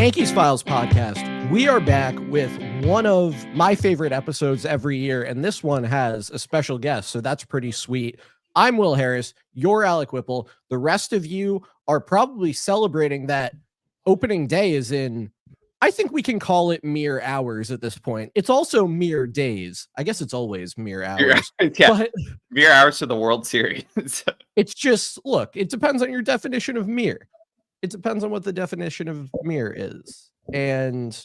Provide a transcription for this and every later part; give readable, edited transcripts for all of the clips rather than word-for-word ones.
Yankees Files podcast. We are back with one of my favorite episodes every year, and this one has a special guest, so that's pretty sweet. I'm Will Harris. You're Alec Whipple. The rest of you are probably celebrating that opening day is in, I think we can call it mere hours at this point. It's also mere days. I guess it's always mere hours. But mere hours to the World Series. It's just, look, it depends on your definition of mere. It depends on what the definition of mere is. And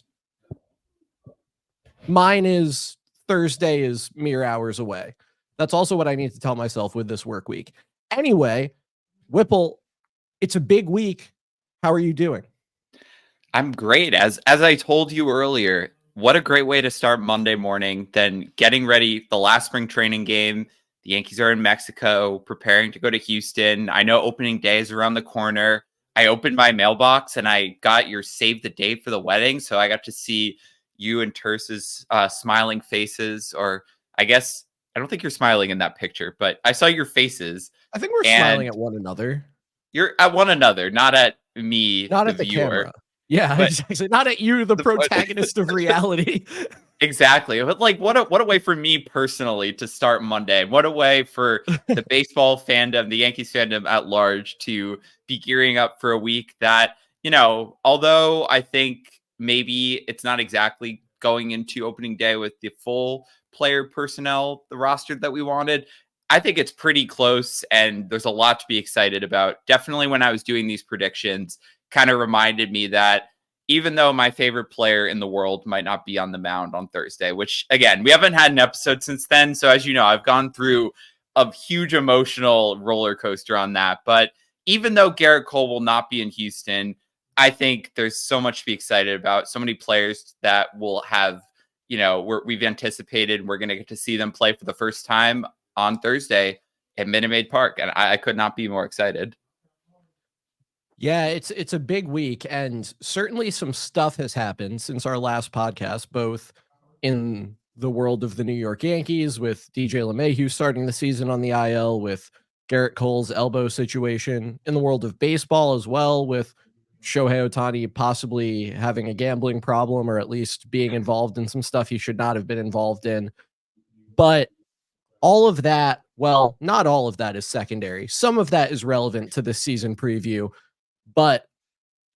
mine is Thursday is mere hours away. That's also what I need to tell myself with this work week. Anyway, Whipple, it's a big week. How are you doing? I'm great. As I told you earlier, what a great way to start Monday morning than getting ready the last spring training game. The Yankees are in Mexico, preparing to go to Houston. I know opening day is around the corner. I opened my mailbox and I got your save the date for the wedding. So I got to see you and Terce's smiling faces, or I guess, I don't think you're smiling in that picture, but I saw your faces. I think we're smiling at one another. You're at one another, not at me, not at the viewer. Camera. Yeah, exactly. Not at you, the protagonist of reality. Exactly. But like, what a way for me personally to start Monday. What a way for the baseball fandom, the Yankees fandom at large, to be gearing up for a week that, you know, although I think maybe it's not exactly going into opening day with the full player personnel, the roster that we wanted, I think it's pretty close and there's a lot to be excited about. Definitely when I was doing these predictions, kind of reminded me that even though my favorite player in the world might not be on the mound on Thursday, which again, we haven't had an episode since then. So as you know, I've gone through a huge emotional roller coaster on that. But even though Garrett Cole will not be in Houston, I think there's so much to be excited about. So many players that will have, you know, we've anticipated we're going to get to see them play for the first time on Thursday at Minute Maid Park. And I could not be more excited. Yeah, it's a big week, and certainly some stuff has happened since our last podcast, both in the world of the New York Yankees with DJ LeMahieu starting the season on the IL, with Garrett Cole's elbow situation, in the world of baseball as well, with Shohei Ohtani possibly having a gambling problem or at least being involved in some stuff he should not have been involved in. But all of that, well, not all of that is secondary. Some of that is relevant to this season preview, but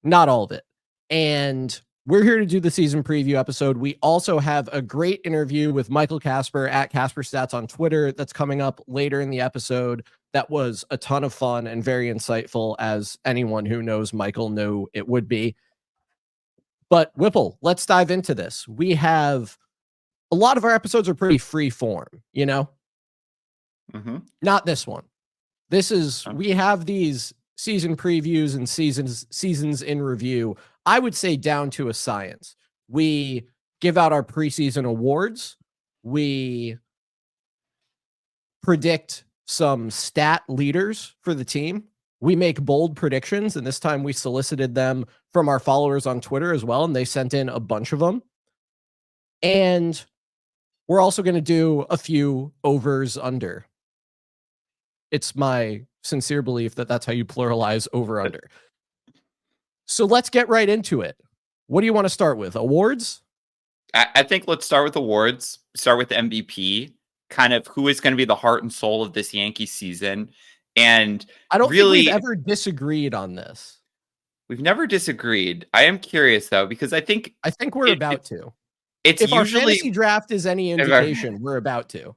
not all of it. And we're here to do the season preview episode. We also have a great interview with Michael Kasper at KasperStats on Twitter that's coming up later in the episode. That was a ton of fun and very insightful, as anyone who knows Michael knew it would be. But Whipple, let's dive into this. We have a lot of our episodes are pretty free form, you know? Mm-hmm. Not this one. This is, we have these season previews and seasons in review, I would say down to a science. We give out our preseason awards. We predict some stat leaders for the team. We make bold predictions, and this time we solicited them from our followers on Twitter as well, and they sent in a bunch of them. And we're also going to do a few overs under. It's my sincere belief that that's how you pluralize over under. So let's get right into it. What do you want to start with? Awards? I think let's start with awards. Start with MVP, kind of who is going to be the heart and soul of this Yankees season. And I don't really, think we've ever disagreed on this. We've never disagreed. I am curious though, because I think we're about to. It's if usually, our fantasy draft is any indication, we're about to.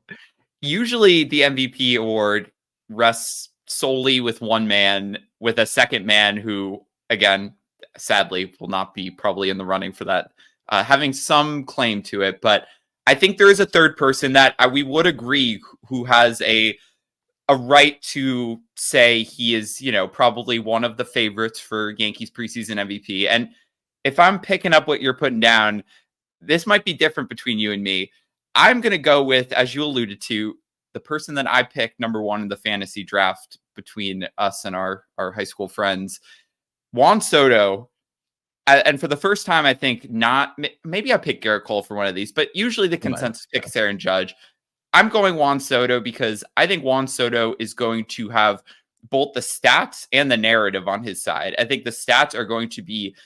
Usually the MVP award rests solely with one man, with a second man who, again, sadly, will not be probably in the running for that, having some claim to it. But I think there is a third person that we would agree who has a right to say he is, you know, probably one of the favorites for Yankees preseason MVP. And if I'm picking up what you're putting down, this might be different between you and me. I'm going to go with, as you alluded to, the person that I picked number one in the fantasy draft between us and our high school friends, Juan Soto. And for the first time, I think maybe I picked Garrett Cole for one of these, but usually the consensus pick is Aaron Judge. I'm going Juan Soto because I think Juan Soto is going to have both the stats and the narrative on his side. I think the stats are going to be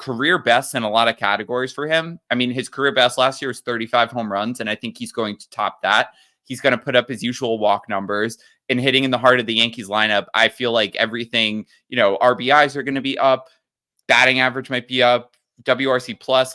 career best in a lot of categories for him. I mean, his career best last year was 35 home runs, and I think he's going to top that. He's going to put up his usual walk numbers and hitting in the heart of the Yankees lineup. I feel like everything, RBIs are going to be up, batting average might be up, WRC plus,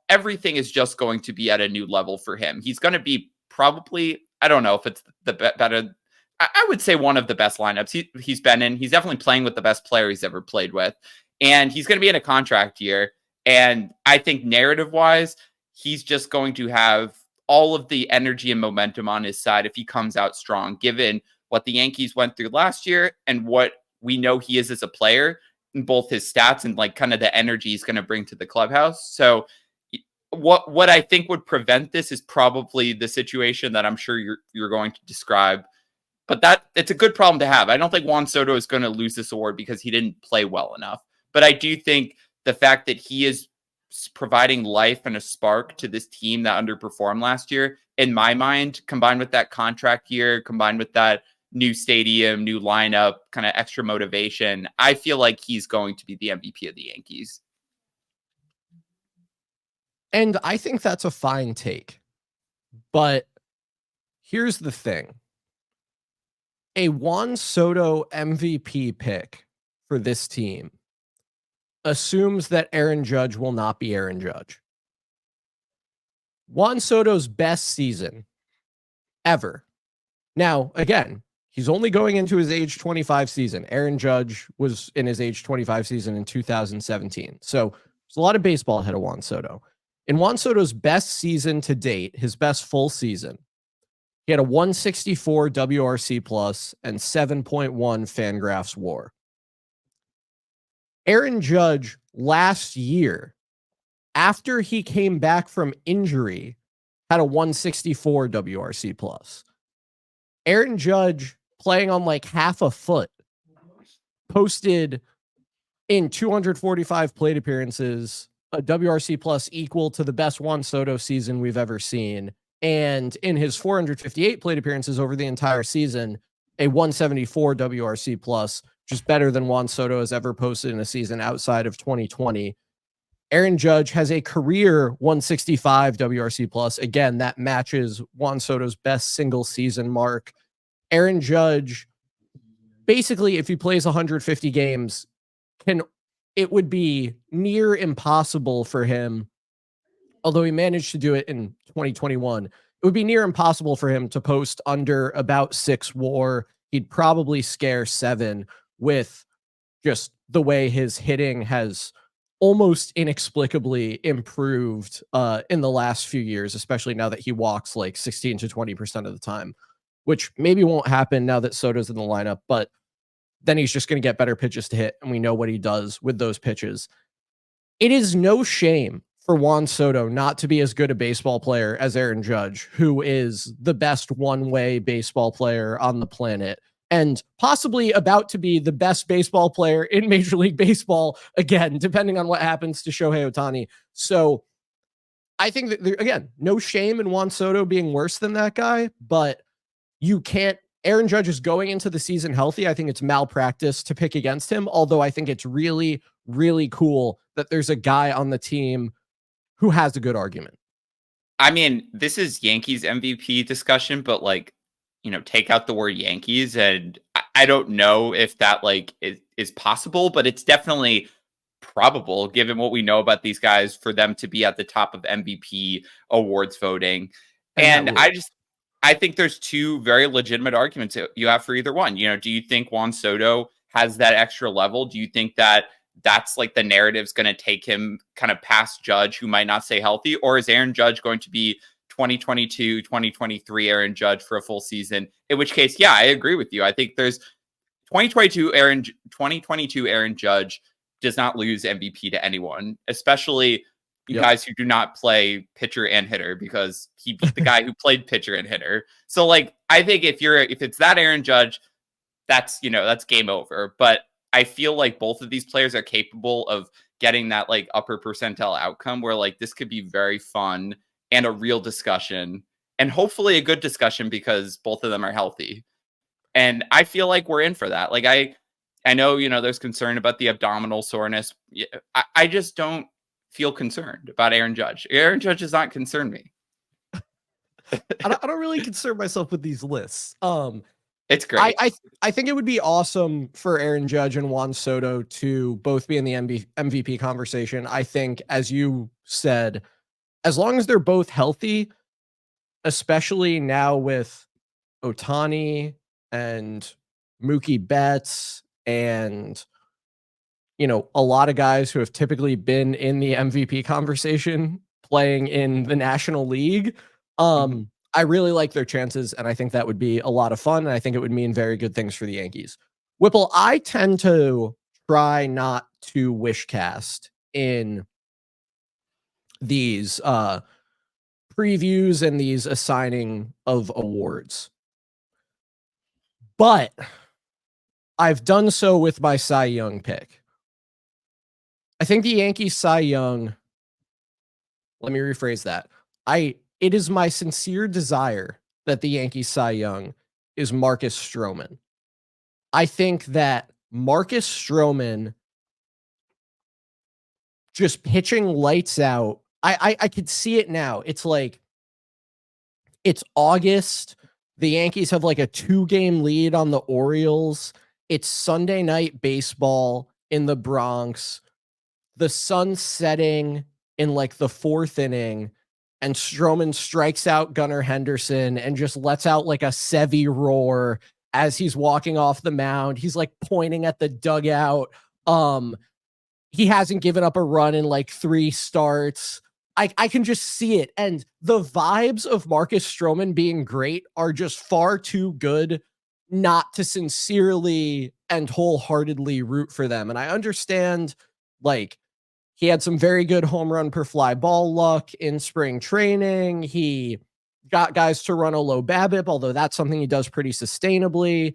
everything is just going to be at a new level for him. He's going to be probably, I don't know if it's the better, I would say one of the best lineups he's been in. He's definitely playing with the best player he's ever played with. And he's going to be in a contract year. And I think narrative-wise, he's just going to have all of the energy and momentum on his side if he comes out strong, given what the Yankees went through last year and what we know he is as a player in both his stats and kind of the energy he's going to bring to the clubhouse. So what I think would prevent this is probably the situation that I'm sure you're going to describe. But it's a good problem to have. I don't think Juan Soto is going to lose this award because he didn't play well enough. But I do think the fact that he is providing life and a spark to this team that underperformed last year, in my mind, combined with that contract year, combined with that new stadium, new lineup, kind of extra motivation, I feel like he's going to be the MVP of the Yankees. And I think that's a fine take. But here's the thing. A Juan Soto MVP pick for this team assumes that Aaron Judge will not be Aaron Judge. Juan Soto's best season ever. Now, again, he's only going into his age 25 season. Aaron Judge was in his age 25 season in 2017. So there's a lot of baseball ahead of Juan Soto. In Juan Soto's best season to date, his best full season, he had a 164 WRC plus and 7.1 Fangraphs WAR. Aaron Judge last year, after he came back from injury, had a 164 WRC plus. Aaron Judge, playing on half a foot, posted in 245 plate appearances a WRC plus equal to the best Juan Soto season we've ever seen. And in his 458 plate appearances over the entire season, a 174 WRC plus, just better than Juan Soto has ever posted in a season outside of 2020. Aaron Judge has a career 165 WRC plus. Again, that matches Juan Soto's best single season mark. Aaron Judge, basically, if he plays 150 games, it would be near impossible for him, although he managed to do it in 2021, it would be near impossible for him to post under about 6 WAR. He'd probably scare 7 with just the way his hitting has almost inexplicably improved in the last few years, especially now that he walks 16 to 20% of the time, which maybe won't happen now that Soto's in the lineup, but then he's just going to get better pitches to hit, and we know what he does with those pitches. It is no shame for Juan Soto not to be as good a baseball player as Aaron Judge, who is the best one-way baseball player on the planet and possibly about to be the best baseball player in Major League Baseball again, depending on what happens to Shohei Ohtani. So I think that, again, no shame in Juan Soto being worse than that guy, but you can't. Aaron Judge is going into the season healthy. I think it's malpractice to pick against him, although I think it's really, really cool that there's a guy on the team who has a good argument. I mean, this is Yankees MVP discussion, but take out the word Yankees, and I don't know if that is possible, but it's definitely probable given what we know about these guys for them to be at the top of MVP awards voting. And I think there's two very legitimate arguments you have for either one. Do you think Juan Soto has that extra level? Do you think that that's the narrative's going to take him kind of past Judge, who might not stay healthy? Or is Aaron Judge going to be 2022, 2023 Aaron Judge for a full season? In which case, yeah, I agree with you. I think there's 2022 Aaron Judge does not lose MVP to anyone, especially guys who do not play pitcher and hitter, because he beat the guy who played pitcher and hitter. So I think if it's that Aaron Judge, that's game over. But I feel like both of these players are capable of getting that upper percentile outcome where this could be very fun and a real discussion, and hopefully a good discussion because both of them are healthy. And I feel like we're in for that. I know, there's concern about the abdominal soreness. I just don't feel concerned about Aaron Judge. Aaron Judge does not concern me. I don't really concern myself with these lists. It's great. I think it would be awesome for Aaron Judge and Juan Soto to both be in the MVP conversation. I think, as you said, as long as they're both healthy, especially now with Ohtani and Mookie Betts and a lot of guys who have typically been in the MVP conversation playing in the National League. I really like their chances, and I think that would be a lot of fun, and I think it would mean very good things for the Yankees. Whipple, I tend to try not to wishcast in these previews and these assigning of awards, but I've done so with my Cy Young pick. I think the Yankees Cy Young, let me rephrase that. It is my sincere desire that the Yankees Cy Young is Marcus Stroman. I think that Marcus Stroman just pitching lights out. I could see it now. It's like, it's August. The Yankees have like a 2-game lead on the Orioles. It's Sunday night baseball in the Bronx. The sun's setting in like the 4th inning, and Stroman strikes out Gunnar Henderson and just lets out like a Sevy roar as he's walking off the mound. He's like pointing at the dugout. He hasn't given up a run in like 3 starts. I can just see it. And the vibes of Marcus Stroman being great are just far too good not to sincerely and wholeheartedly root for them. And I understand, like, he had some very good home run per fly ball luck in spring training. He got guys to run a low BABIP, although that's something he does pretty sustainably.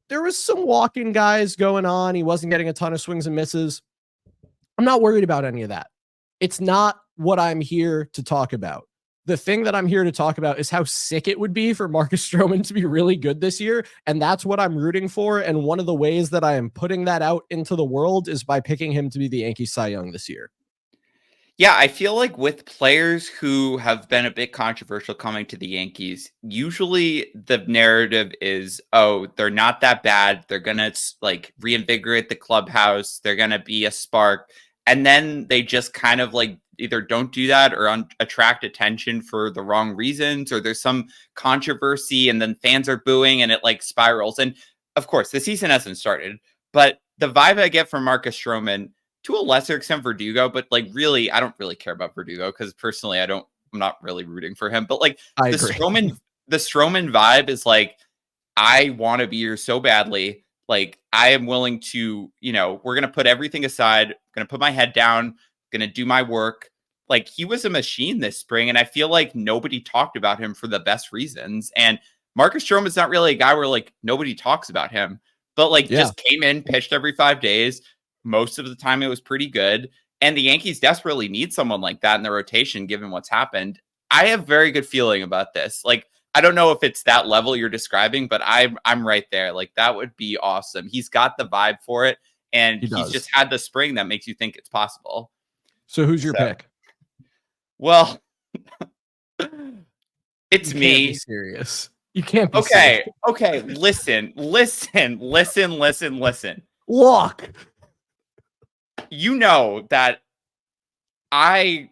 There was some walking guys going on. He wasn't getting a ton of swings and misses. I'm not worried about any of that. It's not what I'm here to talk about. The thing that I'm here to talk about is how sick it would be for Marcus Stroman to be really good this year. And that's what I'm rooting for. And one of the ways that I am putting that out into the world is by picking him to be the Yankees Cy Young this year. Yeah, I feel like with players who have been a bit controversial coming to the Yankees, usually the narrative is, oh, they're not that bad. They're going to like reinvigorate the clubhouse. They're going to be a spark. And then they just kind of like either don't do that or attract attention for the wrong reasons, or there's some controversy and then fans are booing and it like spirals. And of course, the season hasn't started, but the vibe I get from Marcus Stroman, to a lesser extent Verdugo, but like really, I don't really care about Verdugo because personally, I'm not really rooting for him. But like the Stroman vibe is like, I want to be here so badly. Like I am willing to, we're gonna put everything aside, gonna put my head down, gonna do my work. Like he was a machine this spring, and I feel like nobody talked about him for the best reasons. And Marcus Stroman is not really a guy where like nobody talks about him, but like just came in, pitched every 5 days. Most of the time it was pretty good. And the Yankees desperately need someone like that in the rotation, given what's happened. I have very good feeling about this. Like, I don't know if it's that level you're describing, but I'm right there. Like, that would be awesome. He's got the vibe for it, and he's just had the spring that makes you think it's possible. So who's your pick? Well, it's me. You can't be serious. You can't be serious. Okay. Listen. Look. You know that I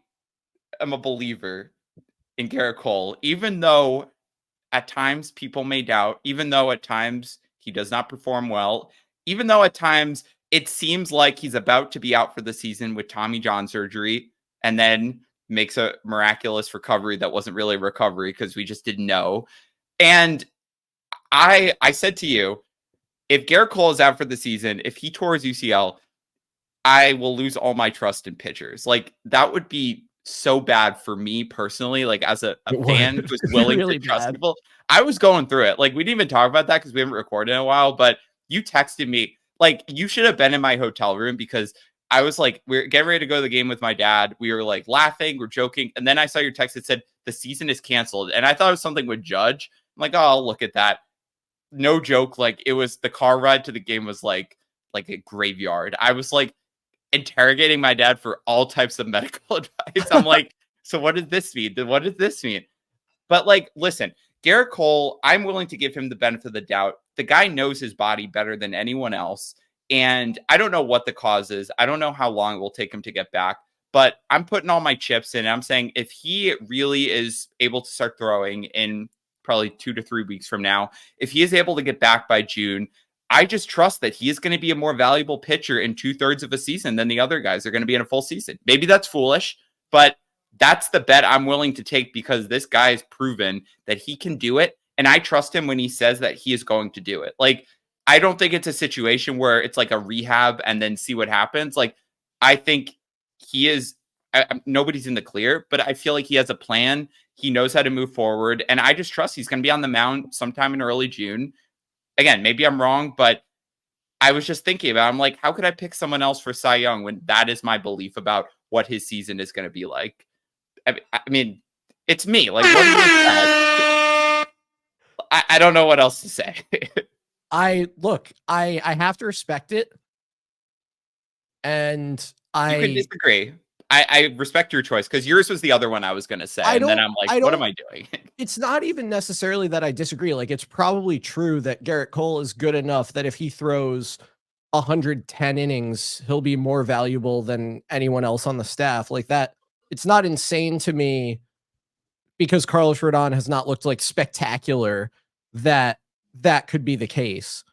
am a believer in Garrett Cole, even though at times people may doubt, even though at times he does not perform well, even though at times it seems like he's about to be out for the season with Tommy John surgery and then makes a miraculous recovery that wasn't really a recovery because we just didn't know. And I said to you, if Garrett Cole is out for the season, if he tore his UCL, I will lose all my trust in pitchers. Like that would be so bad for me personally, like as a fan who's willing really to trust people. I was going through it. Like we didn't even talk about that because we haven't recorded in a while, but you texted me like you should have been in my hotel room because I was like, we're getting ready to go to the game with my dad. We were like laughing, we're joking. And then I saw your text that said the season is canceled. And I thought it was something with Judge. I'm like, oh, I'll look at that. No joke. Like it was the car ride to the game was like like a graveyard. I was like interrogating my dad for all types of medical advice. I'm like, so what does this mean? What does this mean? But like, listen, Garrett Cole, I'm willing to give him the benefit of the doubt. The guy knows his body better than anyone else. And I don't know what the cause is. I don't know how long it will take him to get back. But I'm putting all my chips in. I'm saying if he really is able to start throwing in probably 2 to 3 weeks from now, if he is able to get back by June, I just trust that he is going to be a more valuable pitcher in 2/3 of a season than the other guys are going to be in a full season. Maybe that's foolish, but that's the bet I'm willing to take because this guy has proven that he can do it. And I trust him when he says that he is going to do it. Like, I don't think it's a situation where it's like a rehab and then see what happens. Like, I think he is, nobody's in the clear, but I feel like he has a plan. He knows how to move forward. And I just trust he's going to be on the mound sometime in early June. Again, maybe I'm wrong, but I was just thinking about, I'm like, how could I pick someone else for Cy Young when that is my belief about what his season is going to be like? I mean, it's me. Like, what do you expect? I don't know what else to say. I have to respect it. And you can disagree. I respect your choice because yours was the other one I was going to say. And then I'm like, what am I doing? It's not even necessarily that I disagree. Like, it's probably true that Garrett Cole is good enough that if he throws 110 innings, he'll be more valuable than anyone else on the staff. Like that, it's not insane to me because Carlos Rodon has not looked like spectacular that could be the case.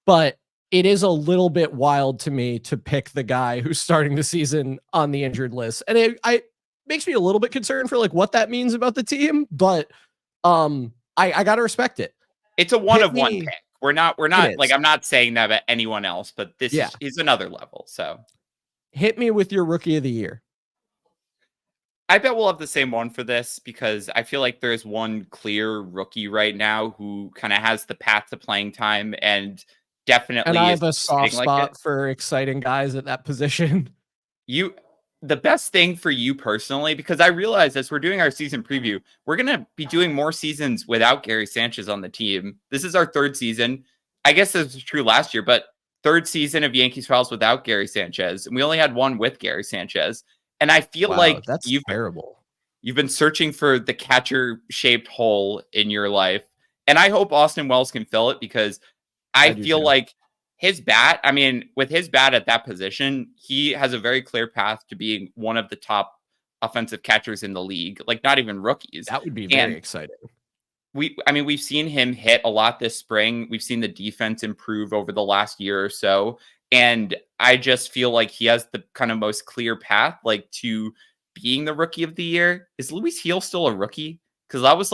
But it is a little bit wild to me to pick the guy who's starting the season on the injured list. And it makes me a little bit concerned for like what that means about the team, but I got to respect it. It's a one of one pick. We're not like, I'm not saying that about anyone else, but this is another level. So hit me with your rookie of the year. I bet we'll have the same one for this because I feel like there's one clear rookie right now who kind of has the path to playing time and definitely. And I have a soft spot for exciting guys at that position. The best thing for you personally, because I realize as we're doing our season preview, we're going to be doing more seasons without Gary Sanchez on the team. This is our third season. I guess this was true last year, but third season of Yankees Files without Gary Sanchez. And we only had one with Gary Sanchez. And I feel like that's terrible. You've been searching for the catcher-shaped hole in your life. And I hope Austin Wells can fill it because I feel like his bat, I mean, with his bat at that position, he has a very clear path to being one of the top offensive catchers in the league, like not even rookies. That would be very exciting. We've seen him hit a lot this spring. We've seen the defense improve over the last year or so. And I just feel like he has the kind of most clear path, like to being the rookie of the year. Is Luis Heel still a rookie? Because I was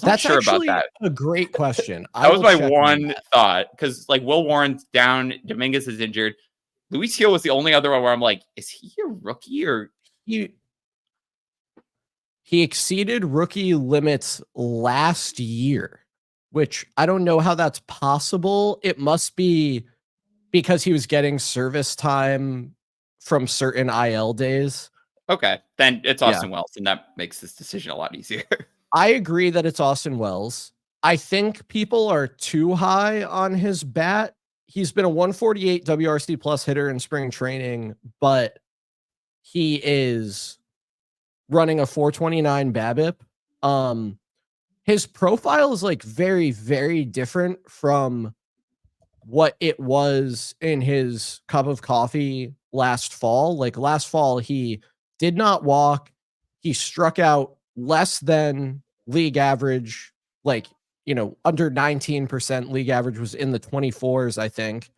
not sure about that. A great question. That was my one thought because like Will Warren's down, Dominguez is injured. Luis Heel was the only other one where I'm like, is he a rookie or he exceeded rookie limits last year, which I don't know how that's possible. It must be because he was getting service time from certain IL days. Okay, then it's Austin Wells, and that makes this decision a lot easier. I agree that it's Austin Wells. I think people are too high on his bat. He's been a 148 WRC plus hitter in spring training, but he is running a 429 BABIP. His profile is like very, very different from what it was in his cup of coffee last fall. Like last fall, he did not walk. He struck out less than league average, like, under 19%. League average was in the 24s, I think.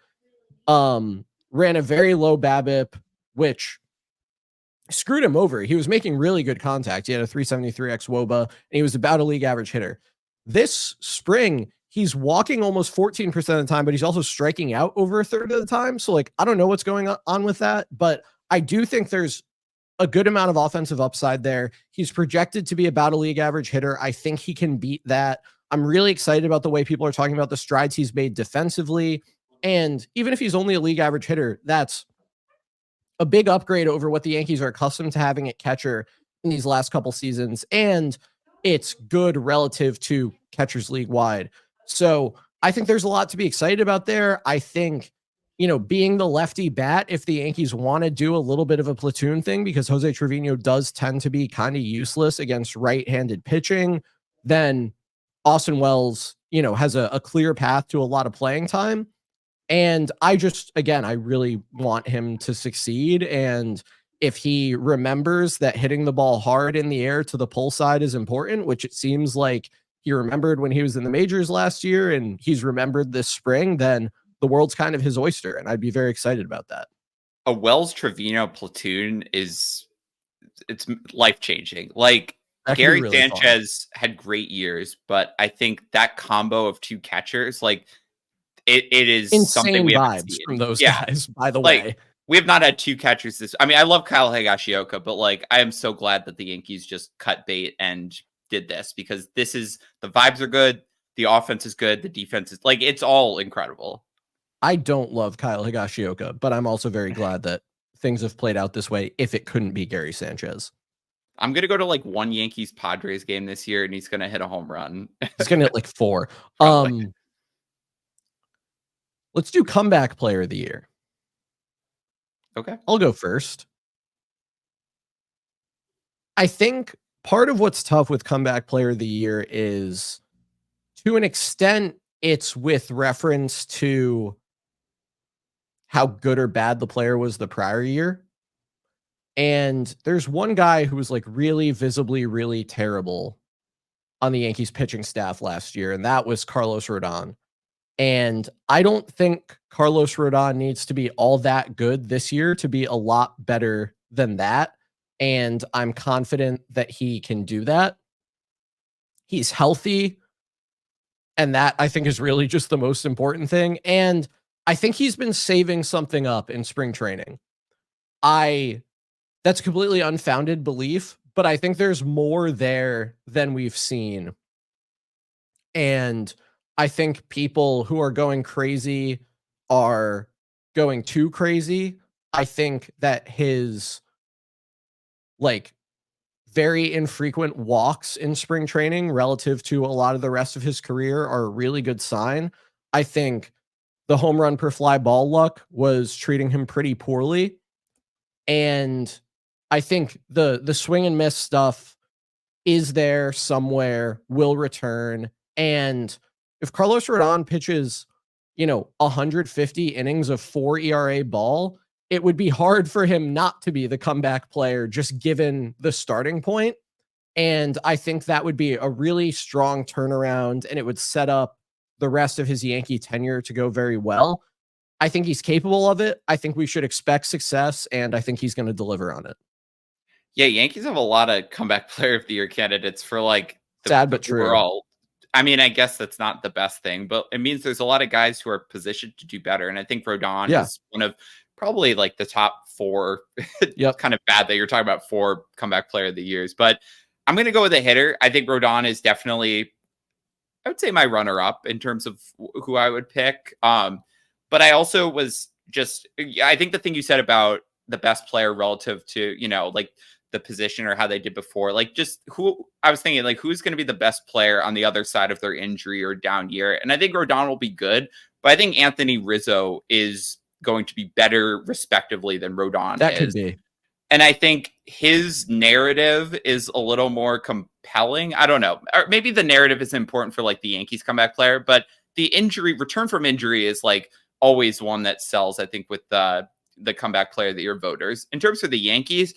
Ran a very low BABIP, which screwed him over. He was making really good contact. He had a 373 xWOBA, and he was about a league average hitter. This spring, he's walking almost 14% of the time, but he's also striking out over a third of the time. So, like, I don't know what's going on with that, but I do think there's a good amount of offensive upside there. He's projected to be about a league average hitter. I think he can beat that. I'm really excited about the way people are talking about the strides he's made defensively. And even if he's only a league average hitter, that's a big upgrade over what the Yankees are accustomed to having at catcher in these last couple seasons. And it's good relative to catchers league wide. So I think there's a lot to be excited about there. I think, being the lefty bat, if the Yankees want to do a little bit of a platoon thing, because Jose Trevino does tend to be kind of useless against right-handed pitching, then Austin Wells, has a clear path to a lot of playing time. And I really want him to succeed. And if he remembers that hitting the ball hard in the air to the pull side is important, which it seems like he remembered when he was in the majors last year and he's remembered this spring, then the world's kind of his oyster. And I'd be very excited about that. A Wells Trevino platoon it's life changing. Like, Gary Really Sanchez had great years, but I think that combo of two catchers, like, it is insane something we haven't vibes seen from those Yeah. guys, by the Like, way. we have not had two catchers this. I mean, I love Kyle Higashioka, but like, I am so glad that the Yankees just cut bait and did this, because the vibes are good, the offense is good, the defense is like, it's all incredible. I don't love Kyle Higashioka, but I'm also very glad that things have played out this way if it couldn't be Gary Sanchez. I'm going to go to like one Yankees Padres game this year and he's going to hit a home run. He's going to hit like 4. Let's do comeback player of the year. Okay. I'll go first. I think part of what's tough with comeback player of the year is, to an extent, it's with reference to how good or bad the player was the prior year. And there's one guy who was like really visibly, really terrible on the Yankees pitching staff last year, and that was Carlos Rodon. And I don't think Carlos Rodon needs to be all that good this year to be a lot better than that. And I'm confident that he can do that. He's healthy. And that, I think, is really just the most important thing. And I think he's been saving something up in spring training. That's a completely unfounded belief, but I think there's more there than we've seen. And I think people who are going crazy are going too crazy. I think that his very infrequent walks in spring training relative to a lot of the rest of his career are a really good sign. I think the home run per fly ball luck was treating him pretty poorly. And I think the swing and miss stuff is there somewhere, will return. And if Carlos Rodon pitches, 150 innings of 4 ERA ball, it would be hard for him not to be the comeback player, just given the starting point. And I think that would be a really strong turnaround, and it would set up the rest of his Yankee tenure to go very well. I think he's capable of it. I think we should expect success, and I think he's going to deliver on it. Yeah, Yankees have a lot of comeback player of the year candidates for like sad but true. Overall. I mean, I guess that's not the best thing, but it means there's a lot of guys who are positioned to do better. And I think Rodon is one of probably like the top 4. Kind of bad that you're talking about 4 comeback player of the years, but I'm going to go with a hitter. I think Rodon is definitely, I would say, my runner up in terms of who I would pick. But I also was I think the thing you said about the best player relative to, like the position or how they did before, like just who I was thinking, like, who's going to be the best player on the other side of their injury or down year. And I think Rodon will be good, but I think Anthony Rizzo is going to be better respectively than Rodon that is. Could be. And I think his narrative is a little more compelling. I don't know. Or maybe the narrative is important for like the Yankees comeback player, but the return from injury is like always one that sells, I think, with the comeback player of the year voters. In terms of the Yankees,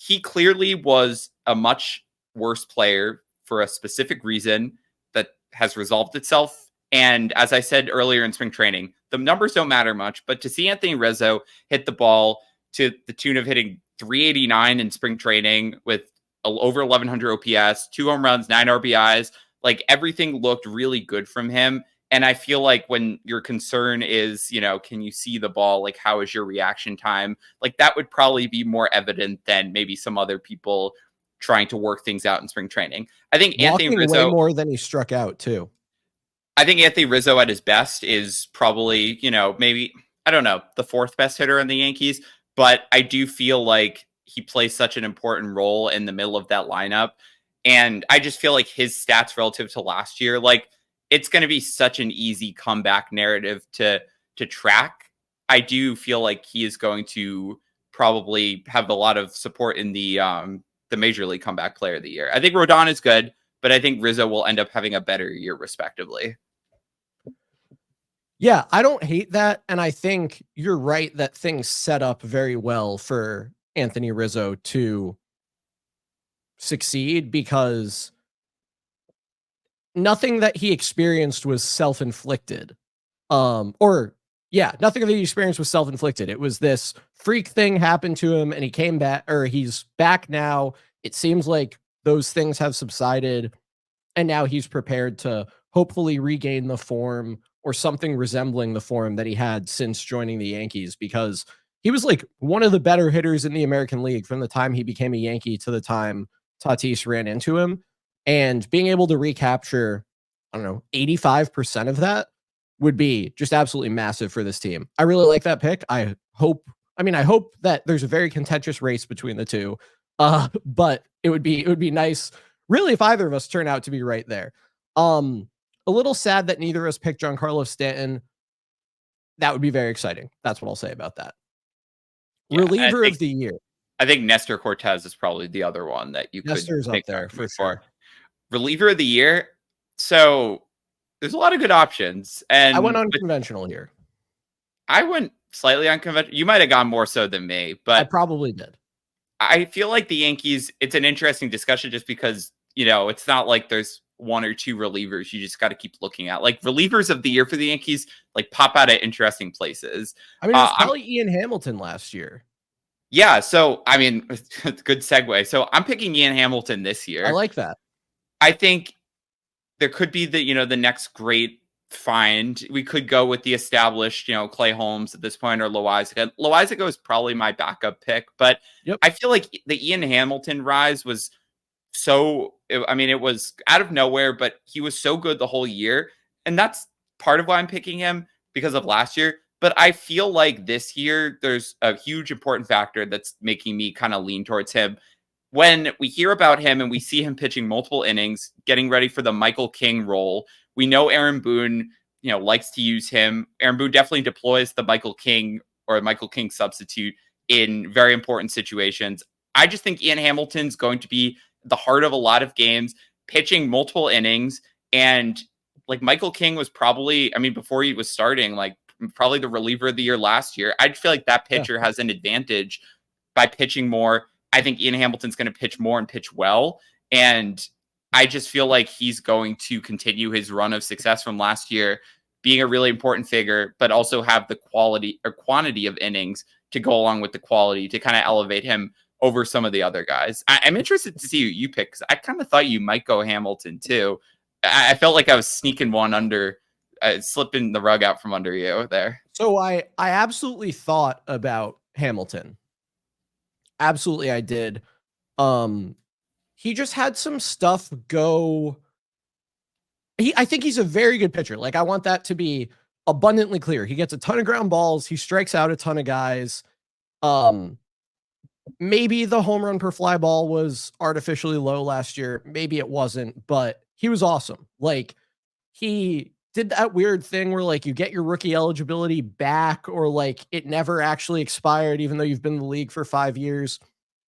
he clearly was a much worse player for a specific reason that has resolved itself. And as I said earlier in spring training, the numbers don't matter much, but to see Anthony Rizzo hit the ball to the tune of hitting 389 in spring training with over 1100 OPS, 2 home runs, 9 RBIs, like everything looked really good from him. And I feel like when your concern is, can you see the ball? Like, how is your reaction time? Like, that would probably be more evident than maybe some other people trying to work things out in spring training. I think Anthony Rizzo, way more than he struck out too. I think Anthony Rizzo at his best is probably, maybe, I don't know, the 4th best hitter in the Yankees. But I do feel like he plays such an important role in the middle of that lineup. And I just feel like his stats relative to last year, like, it's going to be such an easy comeback narrative to track. I do feel like he is going to probably have a lot of support in the Major League Comeback Player of the Year. I think Rodon is good, but I think Rizzo will end up having a better year, respectively. Yeah, I don't hate that. And I think you're right that things set up very well for Anthony Rizzo to succeed because nothing that he experienced was self-inflicted. Nothing that he experienced was self-inflicted. It was this freak thing happened to him and he came back, or he's back now. It seems like those things have subsided and now he's prepared to hopefully regain the form or something resembling the form that he had since joining the Yankees, because he was like one of the better hitters in the American League from the time he became a Yankee to the time Tatis ran into him. And being able to recapture, 85% of that would be just absolutely massive for this team. I really like that pick. I hope that there's a very contentious race between the two. But it would be nice, really, if either of us turn out to be right there. A little sad that neither of us picked Giancarlo Stanton. That would be very exciting. That's what I'll say about that. Yeah, reliever of the year. I think Nestor Cortez is probably the other one that you Nestor's could up there for sure. Reliever of the year. So there's a lot of good options. And I went unconventional here. I went slightly unconventional. You might have gone more so than me, but I probably did. I feel like the Yankees, it's an interesting discussion just because, it's not like there's one or two relievers you just got to keep looking at. Like relievers of the year for the Yankees, like pop out at interesting places. I mean, it was probably Ian Hamilton last year. Yeah. So, I mean, good segue. So I'm picking Ian Hamilton this year. I like that. I think there could be the next great find. We could go with the established, Clay Holmes at this point, or Loizaga. Loizaga is probably my backup pick, but I feel like the Ian Hamilton rise was it was out of nowhere, but he was so good the whole year. And that's part of why I'm picking him, because of last year. But I feel like this year, there's a huge important factor that's making me kind of lean towards him. When we hear about him and we see him pitching multiple innings, getting ready for the Michael King role, we know Aaron Boone, likes to use him. Aaron Boone definitely deploys the Michael King or Michael King substitute in very important situations. I just think Ian Hamilton's going to be the heart of a lot of games, pitching multiple innings. And like Michael King was probably, before he was starting, like probably the reliever of the year last year. I feel like that pitcher has an advantage by pitching more. I think Ian Hamilton's going to pitch more and pitch well. And I just feel like he's going to continue his run of success from last year, being a really important figure, but also have the quality or quantity of innings to go along with the quality to kind of elevate him over some of the other guys. I'm interested to see who you pick, because I kind of thought you might go Hamilton too. I felt like I was sneaking one under, slipping the rug out from under you there. So I absolutely thought about Hamilton. Absolutely, I did. He just had some stuff go. I think he's a very good pitcher. Like, I want that to be abundantly clear. He gets a ton of ground balls. He strikes out a ton of guys. Maybe the home run per fly ball was artificially low last year. Maybe it wasn't, but he was awesome. Like, he did that weird thing where like you get your rookie eligibility back, or like it never actually expired, even though you've been in the league for 5 years.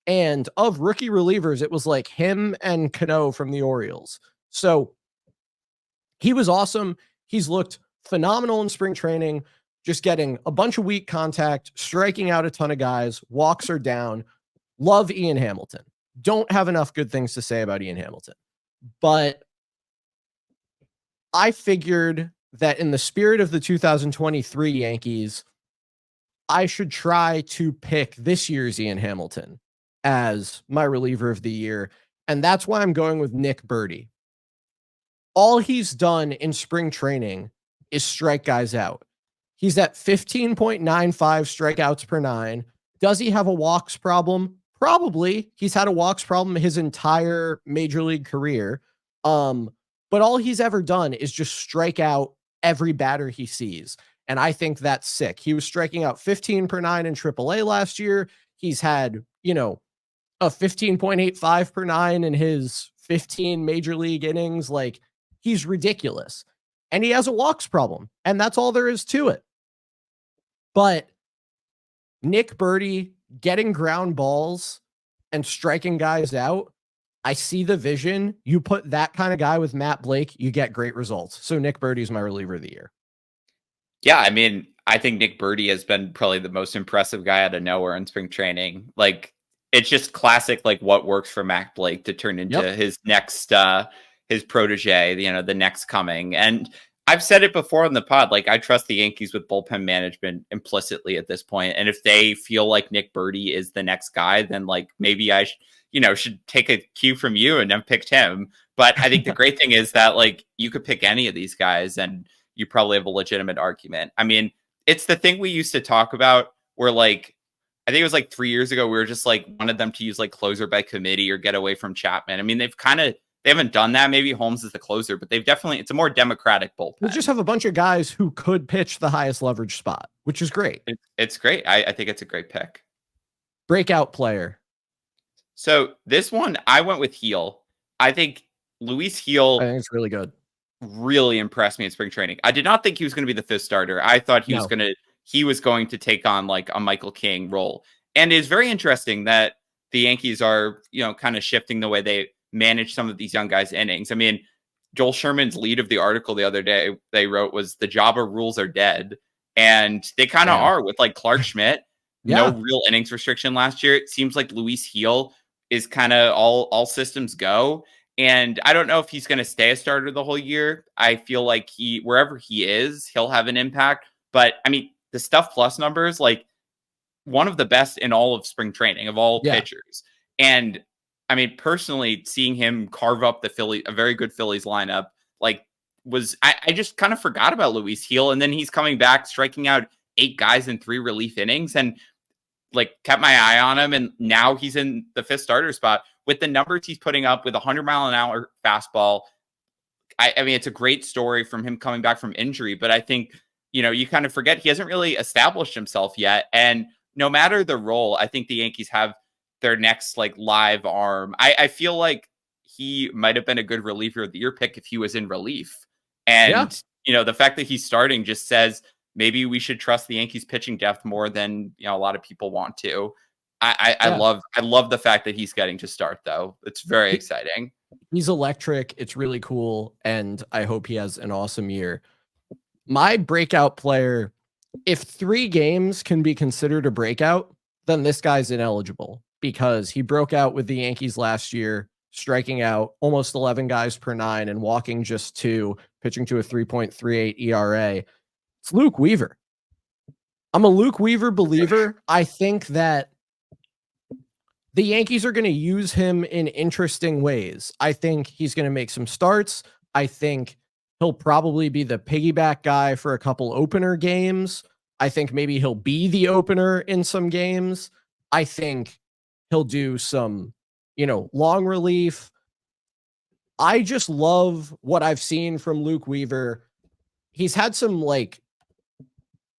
And of rookie relievers, it was like him and Cano from the Orioles. So he was awesome. He's looked phenomenal in spring training, just getting a bunch of weak contact, striking out a ton of guys. Walks are down. Love Ian Hamilton. Don't have enough good things to say about Ian Hamilton. But I figured that in the spirit of the 2023 Yankees, I should try to pick this year's Ian Hamilton as my reliever of the year. And that's why I'm going with Nick Birdie. All he's done in spring training is strike guys out. He's at 15.95 strikeouts per 9. Does he have a walks problem? Probably. He's had a walks problem his entire major league career. But all he's ever done is just strike out every batter he sees. And I think that's sick. He was striking out 15 per 9 in AAA last year. He's had, a 15.85 per 9 in his 15 major league innings. Like, he's ridiculous. And he has a walks problem. And that's all there is to it. But Nick Birdie getting ground balls and striking guys out. I see the vision. You put that kind of guy with Matt Blake, you get great results. So Nick Birdie is my reliever of the year. Yeah, I mean, I think Nick Birdie has been probably the most impressive guy out of nowhere in spring training. Like, it's just classic, like what works for Matt Blake to turn into his next, his protege, the next coming. And I've said it before on the pod, like I trust the Yankees with bullpen management implicitly at this point. And if they feel like Nick Birdie is the next guy, then like maybe I should take a cue from you and then picked him. But I think the great thing is that like you could pick any of these guys and you probably have a legitimate argument. I mean, it's the thing we used to talk about where like, I think it was like 3 years ago, we were just like wanted them to use like closer by committee or get away from Chapman. I mean, they haven't done that. Maybe Holmes is the closer, but it's a more democratic bullpen. We just have a bunch of guys who could pitch the highest leverage spot, which is great. It's great. I think it's a great pick. Breakout player. So this one, I went with Heel. I think Luis Heel. I think it's really good. Really impressed me in spring training. I did not think he was going to be the fifth starter. I thought he was going to take on like a Michael King role. And it's very interesting that the Yankees are, kind of shifting the way they manage some of these young guys' innings. I mean, Joel Sherman's lead of the article the other day they wrote was the Java rules are dead. And they kind of are with like Clark Schmidt. No real innings restriction last year. It seems like Luis Heel is kind of all systems go. And I don't know if he's going to stay a starter the whole year. I feel like wherever he is, he'll have an impact. But I mean, the Stuff Plus numbers, like one of the best in all of spring training of all pitchers. And I mean, personally, seeing him carve up a very good Phillies lineup, like I just kind of forgot about Luis Heel. And then he's coming back, striking out 8 guys in 3 relief innings and like kept my eye on him. And now he's in the 5th starter spot with the numbers he's putting up with 100-mile-an-hour fastball. I mean, it's a great story from him coming back from injury, but I think, you kind of forget he hasn't really established himself yet. And no matter the role, I think the Yankees have their next like live arm. I feel like he might have been a good reliever of the year pick if he was in relief. And, the fact that he's starting just says maybe we should trust the Yankees pitching depth more than, a lot of people want to. I love the fact that he's getting to start though. It's very exciting. He's electric. It's really cool. And I hope he has an awesome year. My breakout player, if 3 games can be considered a breakout, then this guy's ineligible because he broke out with the Yankees last year, striking out almost 11 guys per 9 and walking just 2, pitching to a 3.38 ERA. It's Luke Weaver. I'm a Luke Weaver believer. I think that the Yankees are going to use him in interesting ways. I think he's going to make some starts. I think he'll probably be the piggyback guy for a couple opener games. I think maybe he'll be the opener in some games. I think he'll do some, long relief. I just love what I've seen from Luke Weaver. He's had some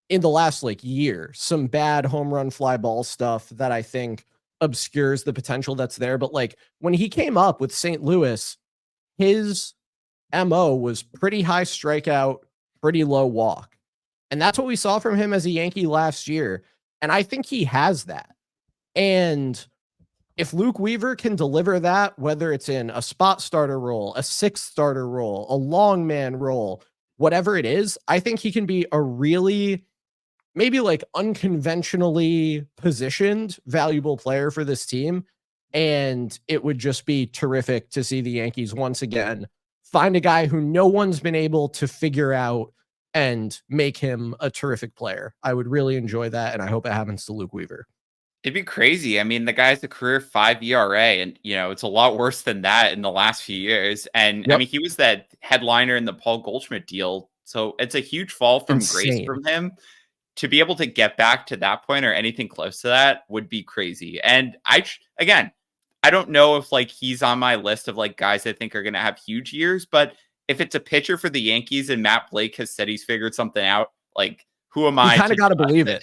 in the last year, some bad home run fly ball stuff that I think obscures the potential that's there. But when he came up with St. Louis, his MO was pretty high strikeout, pretty low walk. And that's what we saw from him as a Yankee last year. And I think he has that. And if Luke Weaver can deliver that, whether it's in a spot starter role, a 6th starter role, a long man role, whatever it is, I think he can be a really maybe unconventionally positioned valuable player for this team. And it would just be terrific to see the Yankees once again find a guy who no one's been able to figure out and make him a terrific player. I would really enjoy that. And I hope it happens to Luke Weaver. It'd be crazy. I mean, the guy's a career 5 ERA, and it's a lot worse than that in the last few years. And I mean, he was that headliner in the Paul Goldschmidt deal, so it's a huge fall from grace from him. To be able to get back to that point or anything close to that would be crazy. And I don't know if he's on my list of guys I think are going to have huge years, but if it's a pitcher for the Yankees and Matt Blake has said he's figured something out, who am I? You kind of got to believe it.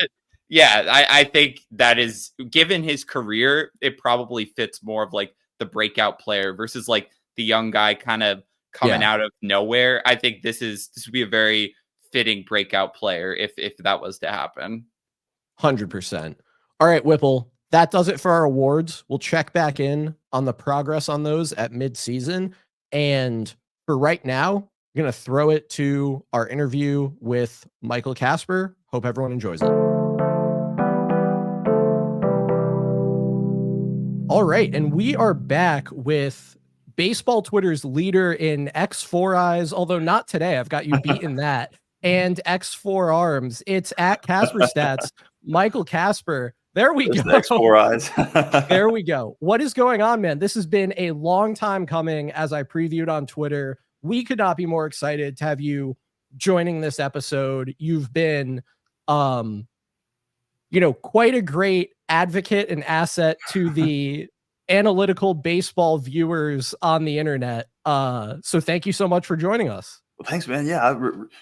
Yeah, I think that is, given his career, it probably fits more of the breakout player versus the young guy kind of coming out of nowhere. I think this would be a very fitting breakout player if that was to happen. 100%. All right, Whipple, that does it for our awards. We'll check back in on the progress on those at mid-season. And for right now, I'm going to throw it to our interview with Michael Kasper. Hope everyone enjoys it. All right, and we are back with baseball Twitter's leader in X4 eyes, although not today. I've got you beaten that. And X4 arms. It's at KasperStats. Michael Kasper. There we go. X4 eyes. There we go. What is going on, man? This has been a long time coming, as I previewed on Twitter. We could not be more excited to have you joining this episode. You've been, quite a great advocate and asset to the analytical baseball viewers on the internet. So thank you so much for joining us. Well, thanks, man. Yeah, I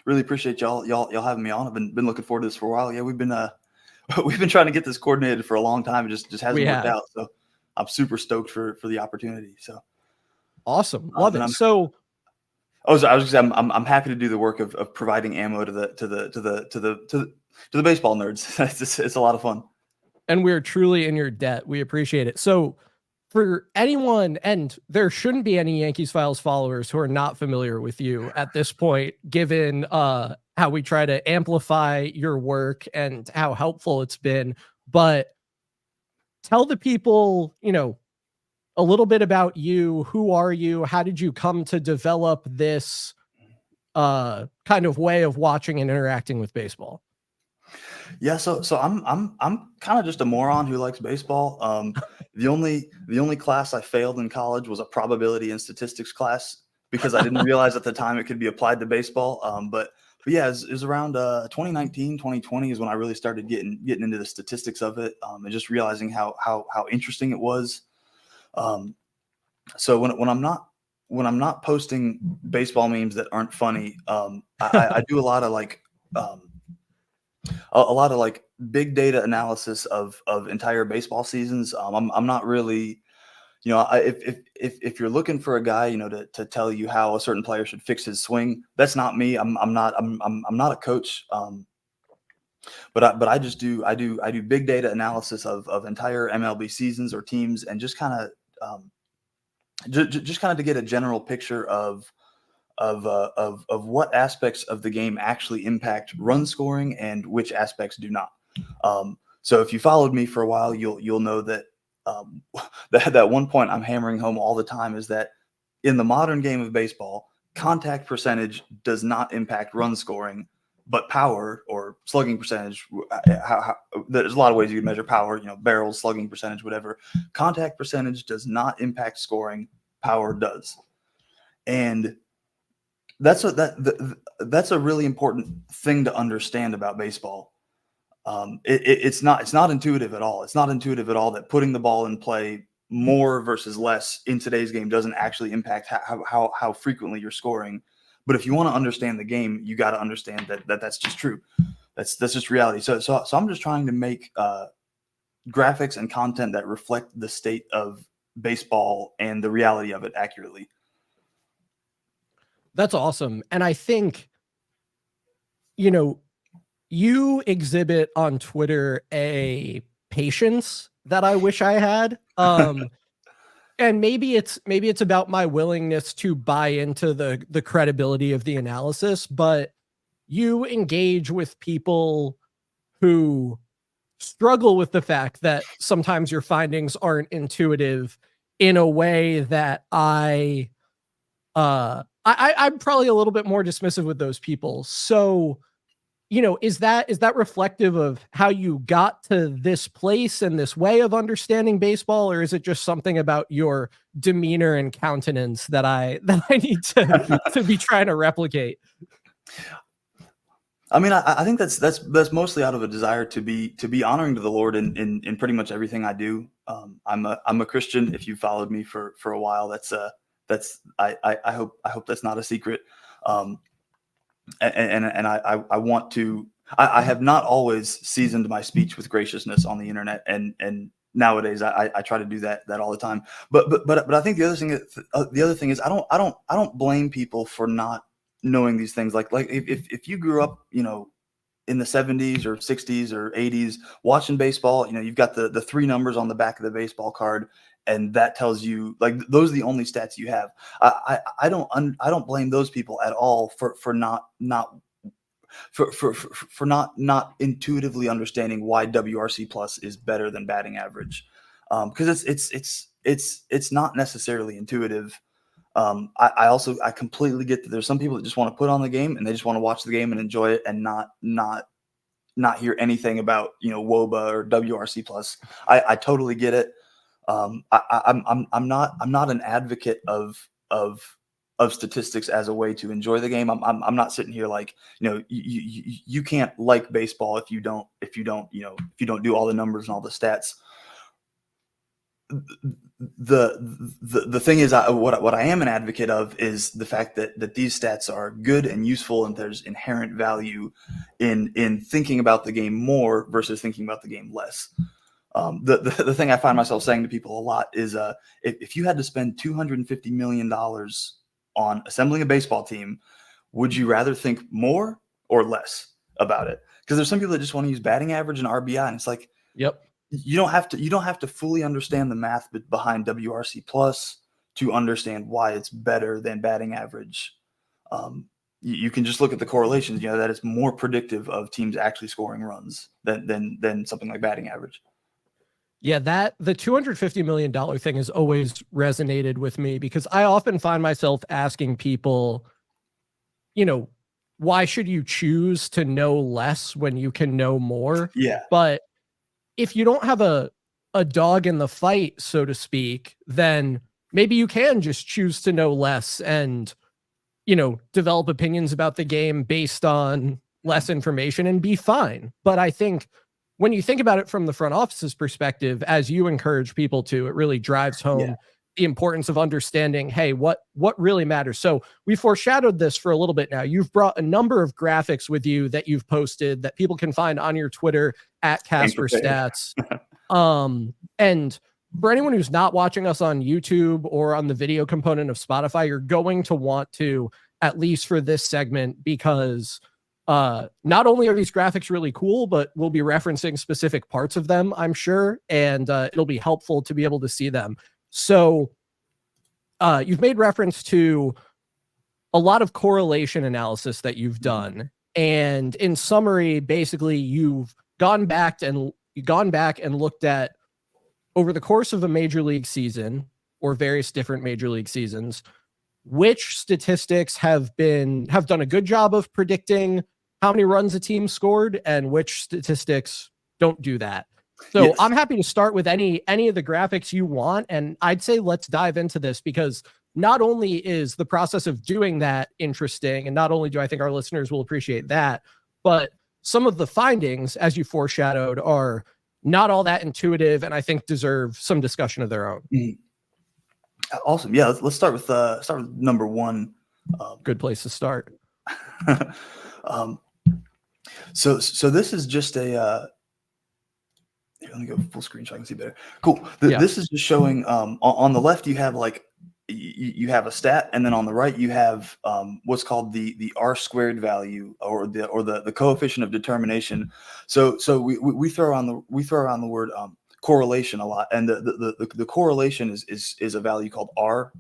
really appreciate y'all having me on. I've been looking forward to this for a while. Yeah, we've been trying to get this coordinated for a long time. It just hasn't worked out. So I'm super stoked for the opportunity. So awesome. Love it. So I was just I'm happy to do the work of providing ammo to the baseball nerds. It's a lot of fun. And we're truly in your debt. We appreciate it. So for anyone, and there shouldn't be any YankeesFiles followers who are not familiar with you at this point, given how we try to amplify your work and how helpful it's been. But tell the people, a little bit about you. Who are you? How did you come to develop this kind of way of watching and interacting with baseball? Yeah, so I'm kind of just a moron who likes baseball. The only class I failed in college was a probability and statistics class because I didn't realize at the time it could be applied to baseball. But yeah, it was around 2019, 2020 is when I really started getting into the statistics of it, and just realizing how interesting it was. So when I'm not posting baseball memes that aren't funny, I do a lot of like big data analysis of entire baseball seasons. I'm not really, if you're looking for a guy, to tell you how a certain player should fix his swing, that's not me. I'm not a coach. But I do big data analysis of entire MLB seasons or teams, and just kind of to get a general picture of what aspects of the game actually impact run scoring and which aspects do not. So if you followed me for a while, you'll know that that one point I'm hammering home all the time is that in the modern game of baseball, contact percentage does not impact run scoring, but power or slugging percentage. There's a lot of ways you can measure power, barrels, slugging percentage, whatever. Contact percentage does not impact scoring. Power does. And that's a really important thing to understand about baseball. It's not intuitive at all. It's not intuitive at all that putting the ball in play more versus less in today's game doesn't actually impact how frequently you're scoring. But if you want to understand the game, you got to understand that's just true. That's just reality. So I'm just trying to make graphics and content that reflect the state of baseball and the reality of it accurately. That's awesome. And I think, you exhibit on Twitter a patience that I wish I had. And maybe it's about my willingness to buy into the credibility of the analysis, but you engage with people who struggle with the fact that sometimes your findings aren't intuitive in a way that I'm probably a little bit more dismissive with those people. So, is that reflective of how you got to this place and this way of understanding baseball, or is it just something about your demeanor and countenance that I need to be trying to replicate? I mean, I think that's mostly out of a desire to be honoring to the Lord in pretty much everything I do. I'm a Christian. If you followed me for a while, I hope that's not a secret. And I want to. I have not always seasoned my speech with graciousness on the internet, and nowadays I try to do that all the time. But I think the other thing is I don't blame people for not knowing these things. Like if you grew up, in the 70s or 60s or 80s watching baseball, you've got the three numbers on the back of the baseball card, and that tells you, like, those are the only stats you have. I don't blame those people at all for not intuitively understanding why WRC plus is better than batting average, because it's not necessarily intuitive. I completely get that there's some people that just want to put on the game and they just want to watch the game and enjoy it and not hear anything about WOBA or WRC plus. I totally get it. I'm not an advocate of statistics as a way to enjoy the game. I'm not sitting here like, you can't like baseball if you don't do all the numbers and all the stats. The thing is, what I am an advocate of is the fact that these stats are good and useful, and there's inherent value in thinking about the game more versus thinking about the game less. The thing I find myself saying to people a lot is, if you had to spend $250 million on assembling a baseball team, would you rather think more or less about it? Because there's some people that just want to use batting average and RBI, and it's like, yep. You don't have to fully understand the math behind WRC plus to understand why it's better than batting average. You can just look at the correlations, that it's more predictive of teams actually scoring runs than something like batting average. Yeah, the $250 million thing has always resonated with me, because I often find myself asking people, why should you choose to know less when you can know more? Yeah. But if you don't have a dog in the fight, so to speak, then maybe you can just choose to know less and, develop opinions about the game based on less information and be fine. But I think when you think about it from the front office's perspective, as you encourage people to, it really drives home the importance of understanding, hey, what really matters. So we foreshadowed this for a little bit now. You've brought a number of graphics with you that you've posted that people can find on your Twitter at KasperStats. And for anyone who's not watching us on YouTube or on the video component of Spotify, you're going to want to, at least for this segment, because not only are these graphics really cool, but we'll be referencing specific parts of them, I'm sure, and it'll be helpful to be able to see them. So you've made reference to a lot of correlation analysis that you've done. And in summary, basically, you've gone back and looked at, over the course of a major league season or various different major league seasons, which statistics have done a good job of predicting how many runs a team scored and which statistics don't do that. So yes. I'm happy to start with any of the graphics you want. And I'd say let's dive into this, because not only is the process of doing that interesting, and not only do I think our listeners will appreciate that, but some of the findings, as you foreshadowed, are not all that intuitive, and I think deserve some discussion of their own. Awesome. Yeah, let's start with number one. Good place to start. So this is just a. Let me go full screen so I can see better. Cool. This is just showing. On the left, you have you have a stat, and then on the right you have what's called the R squared value, or the coefficient of determination. So we throw around the word correlation a lot, and the correlation is a value called R,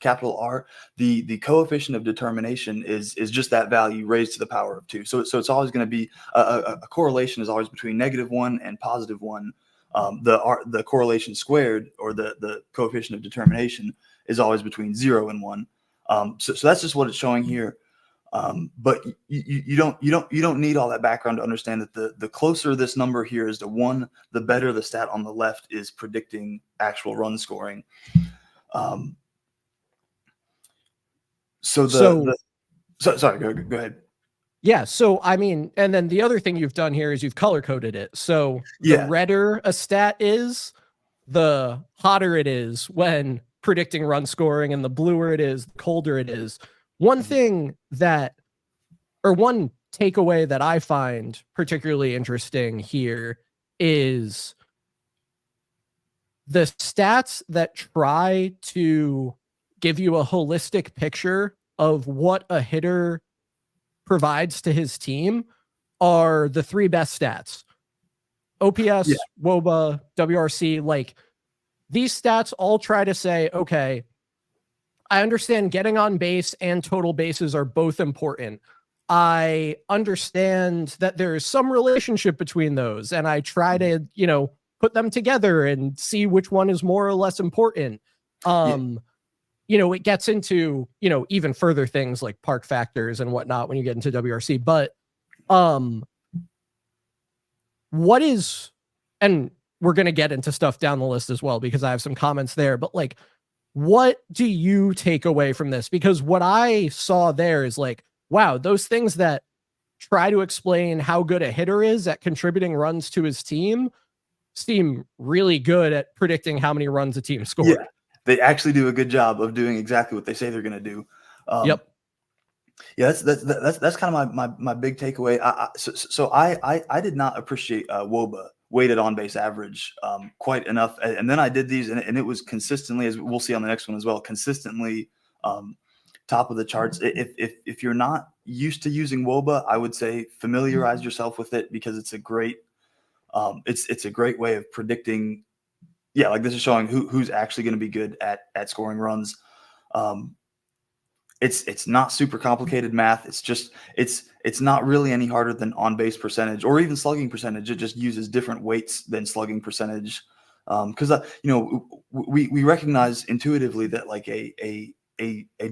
capital R. The coefficient of determination is just that value raised to the power of 2. So it's always going to be a correlation is always between -1 and +1. The correlation squared, or the coefficient of determination, is always between 0 and 1. So that's just what it's showing here. But you don't need all that background to understand that the closer this number here is to 1, the better the stat on the left is predicting actual run scoring. Sorry, go ahead. Yeah. So, I mean, and then the other thing you've done here is you've color coded it. So the redder a stat is, the hotter it is when predicting run scoring, and the bluer it is, the colder it is. One thing one takeaway that I find particularly interesting here is the stats that try to give you a holistic picture of what a hitter provides to his team are the three best stats. OPS, WOBA, WRC, like these stats all try to say, okay, I understand getting on base and total bases are both important. I understand that there is some relationship between those, and I try to, put them together and see which one is more or less important. It gets into, even further things like park factors and whatnot when you get into WRC. But what is, and we're going to get into stuff down the list as well, because I have some comments there, but like, what do you take away from this? Because what I saw there is like, wow, those things that try to explain how good a hitter is at contributing runs to his team seem really good at predicting how many runs a team scored. Yeah, they actually do a good job of doing exactly what they say they're going to do. Yep. Yeah, that's kind of my big takeaway. So I did not appreciate WOBA, weighted on base average, quite enough, and then I did these, and it was consistently, as we'll see on the next one as well, consistently top of the charts. If you're not used to using WOBA, I would say familiarize yourself with it, because it's a great it's a great way of predicting. Yeah, like this is showing who's actually going to be good at scoring runs. It's not super complicated math. It's just it's not really any harder than on base percentage or even slugging percentage. It just uses different weights than slugging percentage. Because we recognize intuitively that like a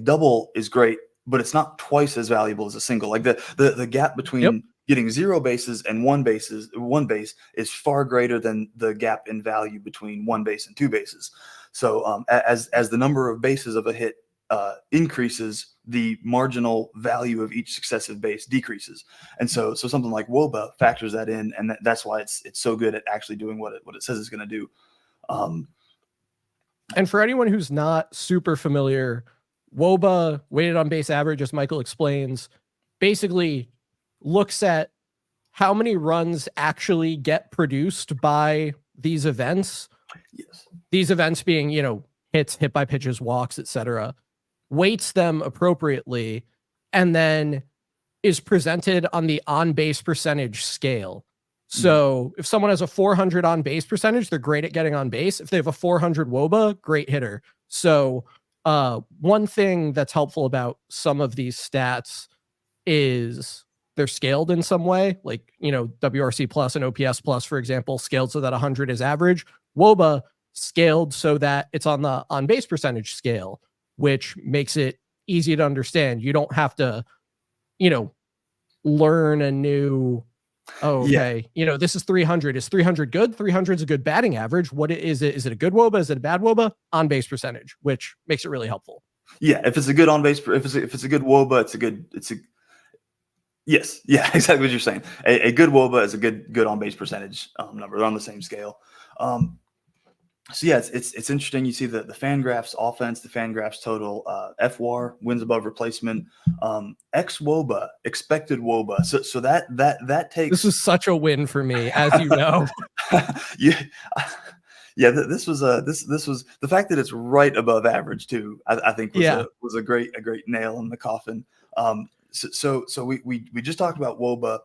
double is great, but it's not twice as valuable as a single. Like the gap between getting 0 bases and one base is far greater than the gap in value between 1 base and 2 bases. So as the number of bases of a hit increases, the marginal value of each successive base decreases, and so something like WOBA factors that in, and that's why it's so good at actually doing what it says it's going to do. And for anyone who's not super familiar, WOBA, weighted on base average, as Michael explains, basically looks at how many runs actually get produced by these events. Yes. These events being, hits, hit by pitches, walks, etc., weights them appropriately, and then is presented on the on-base percentage scale. So if someone has a 400 on-base percentage, they're great at getting on base. If they have a 400 WOBA, great hitter. So one thing that's helpful about some of these stats is they're scaled in some way, like, WRC plus and OPS plus, for example, scaled so that 100 is average. WOBA scaled so that it's on the on-base percentage scale, which makes it easy to understand. You don't have to, learn a new, this is 300. Is 300 good? 300 is a good batting average. What is it? Is it a good WOBA? Is it a bad WOBA? On-base percentage, which makes it really helpful. Yeah, if it's a good on-base, if it's a good WOBA, yes, yeah, exactly what you're saying. A good WOBA is a good on-base percentage number. They're on the same scale. So yeah, it's interesting. You see the FanGraphs offense, the FanGraphs total, FWAR, wins above replacement, xWOBA, expected WOBA. So that takes. This was such a win for me, as you know. Yeah, this was the fact that it's right above average too. I think was a great nail in the coffin. So we just talked about WOBA,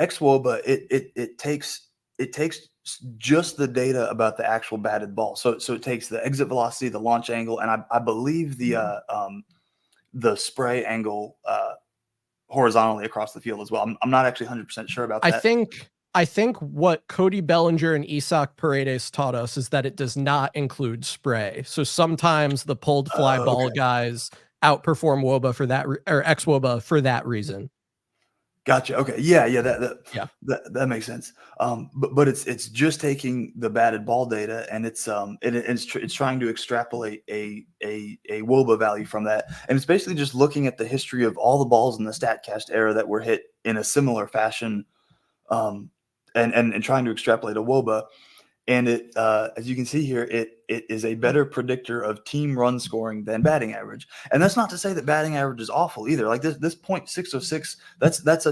xWOBA. It takes just the data about the actual batted ball. So it takes the exit velocity, the launch angle, and I believe the spray angle horizontally across the field as well. I'm not actually 100% sure about that. I think what Cody Bellinger and Isak Paredes taught us is that it does not include spray. So sometimes the pulled fly ball guys outperform WOBA for that, or xWOBA for that reason. Gotcha. Okay. Yeah. That makes sense. But it's just taking the batted ball data, and it's trying to extrapolate a WOBA value from that, and it's basically just looking at the history of all the balls in the StatCast era that were hit in a similar fashion, and trying to extrapolate a WOBA. And it, as you can see here, it is a better predictor of team run scoring than batting average. And that's not to say that batting average is awful either. Like this 0.606, that's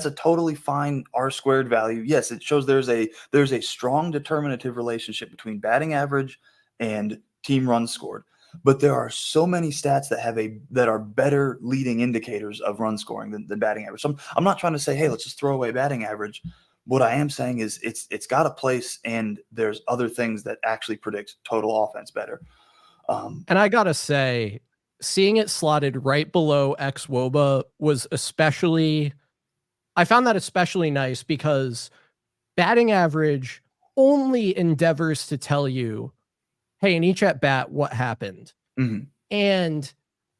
a totally fine R-squared value. Yes, it shows there's a strong determinative relationship between batting average and team runs scored. but there are so many stats that are better leading indicators of run scoring than batting average. So I'm not trying to say, hey, let's just throw away batting average. What I am saying is it's got a place, and there's other things that actually predict total offense better. And I gotta say, seeing it slotted right below xWOBA was I found that especially nice, because batting average only endeavors to tell you, hey, in each at bat, what happened. Mm-hmm. And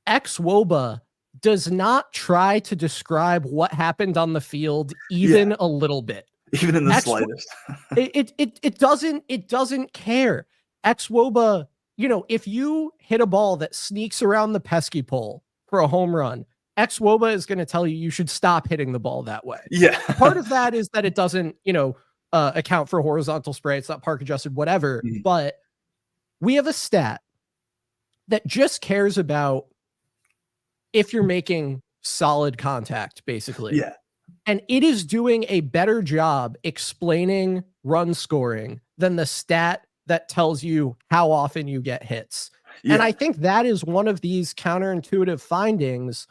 xWOBA does not try to describe what happened on the field even a little bit. Even in the slightest. It doesn't care. xWOBA, if you hit a ball that sneaks around the pesky pole for a home run, xWOBA is going to tell you should stop hitting the ball that way. Yeah. Part of that is that it doesn't, account for horizontal spray. It's not park adjusted, whatever. Mm-hmm. But we have a stat that just cares about if you're making solid contact, basically. Yeah. And it is doing a better job explaining run scoring than the stat that tells you how often you get hits. Yeah. And I think that is one of these counterintuitive findings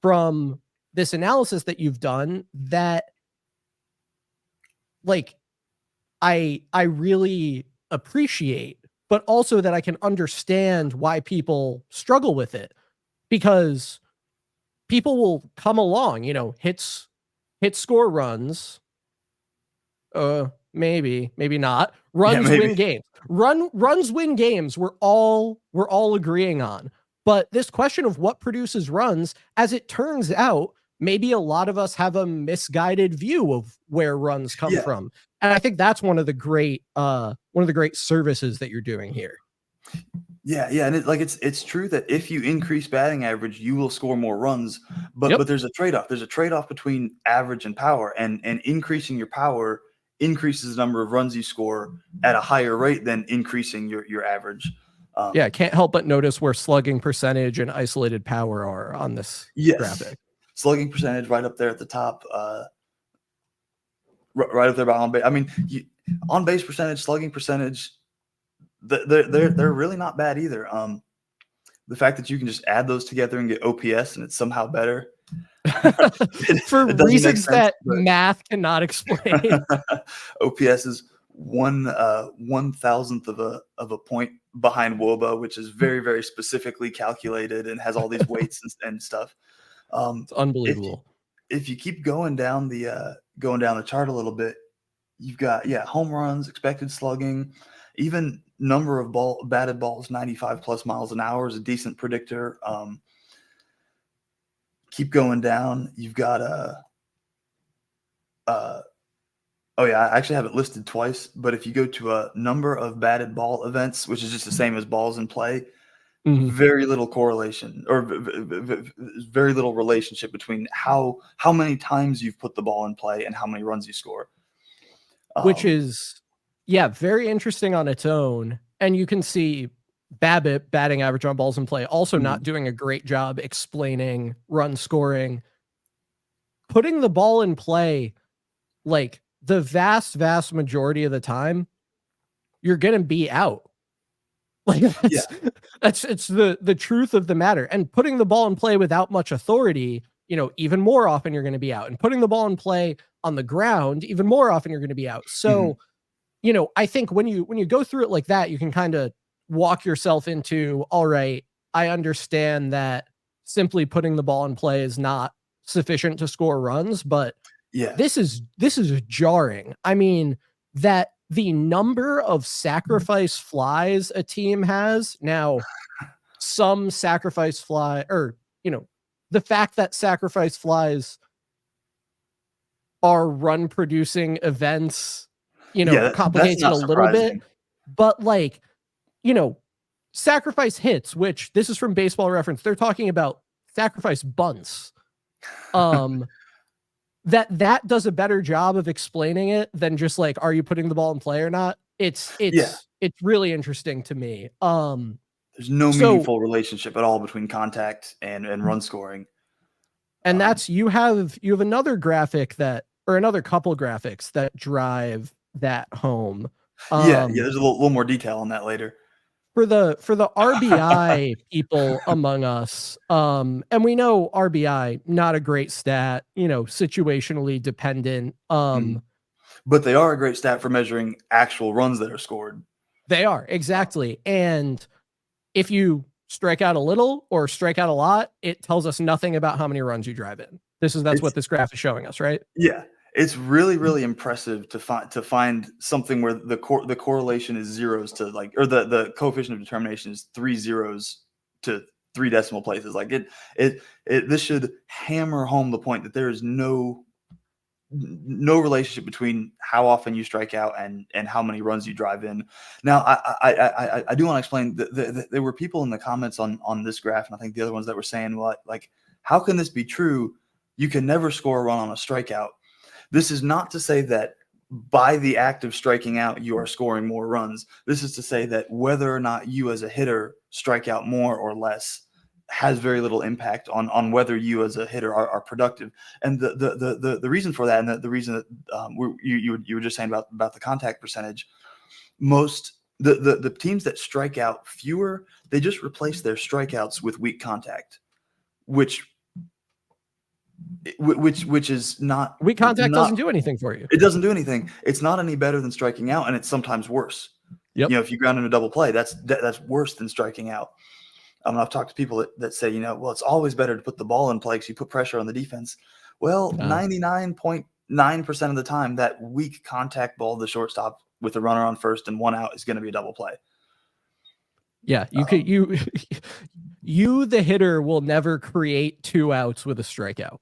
from this analysis that you've done that, like, I really appreciate, but also that I can understand why people struggle with it, because people will come along, hit score runs. Maybe not. Runs win games. Runs win games. We're all agreeing on. But this question of what produces runs, as it turns out, maybe a lot of us have a misguided view of where runs come from. And I think that's one of the great services that you're doing here. Yeah, and it's true that if you increase batting average, you will score more runs. But there's a trade-off. There's a trade-off between average and power, and increasing your power increases the number of runs you score at a higher rate than increasing your average. I can't help but notice where slugging percentage and isolated power are on this graphic. Slugging percentage right up there at the top, right up there by on base. I mean, on base percentage, slugging percentage, they're really not bad either. The fact that you can just add those together and get OPS and it's somehow better for reasons that math cannot explain. OPS is 1/1000th of a point behind WOBA, which is very, very specifically calculated and has all these weights and stuff. It's unbelievable. If you keep going down the chart a little bit, you've got home runs, expected slugging, even number of batted balls 95 plus miles an hour is a decent predictor. Keep going down, you've got I actually have it listed twice, but if you go to a number of batted ball events, which is just the same as balls in play, very little correlation or very little relationship between how many times you've put the ball in play and how many runs you score. Which is, very interesting on its own. And you can see BABIP, batting average on balls in play, also not doing a great job explaining run scoring. Putting the ball in play, like, the vast majority of the time, you're going to be out. Like, it's the truth of the matter. And putting the ball in play without much authority, even more often you're going to be out. And putting the ball in play on the ground, even more often you're going to be out. So, I think when you go through it like that, you can kind of walk yourself into, all right, I understand that simply putting the ball in play is not sufficient to score runs, but this is jarring. I mean, that the number of sacrifice flies a team has now, some sacrifice fly, or, the fact that sacrifice flies are run producing events, complicates it a little bit, but like, sacrifice hits, which this is from Baseball Reference. They're talking about sacrifice bunts. That does a better job of explaining it than just like, are you putting the ball in play or not? It's really interesting to me. There's no meaningful relationship at all between contact and run scoring. And that's, you have another graphic or another couple graphics that drive that home. There's a little more detail on that later. for the RBI people among us, and we know RBI not a great stat, situationally dependent. But they are a great stat for measuring actual runs that are scored. They are, exactly. And if you strike out a little or strike out a lot, it tells us nothing about how many runs you drive in. That's what this graph is showing us, right? Yeah. It's really, really impressive to find something where the correlation is zeros to or the coefficient of determination is 3 zeros to 3 decimal places. Like this should hammer home the point that there is no relationship between how often you strike out and how many runs you drive in. Now, I do want to explain that there were people in the comments on this graph, and I think the other ones that were saying, well, like, how can this be true? You can never score a run on a strikeout. This is not to say that by the act of striking out, you are scoring more runs. This is to say that whether or not you as a hitter strike out more or less has very little impact on whether you as a hitter are productive. And the reason for that, and the reason that you were just saying about the contact percentage, the teams that strike out fewer, they just replace their strikeouts with weak contact, which is not weak contact doesn't do anything for you. It doesn't do anything. It's not any better than striking out, and it's sometimes worse. Yep. If you ground in a double play, that's worse than striking out. I've talked to people that say, well, it's always better to put the ball in play because you put pressure on the defense. Well, 99.9% of the time, that weak contact ball to the shortstop with a runner on first and 1 out is going to be a double play. Yeah, you the hitter will never create 2 outs with a strikeout,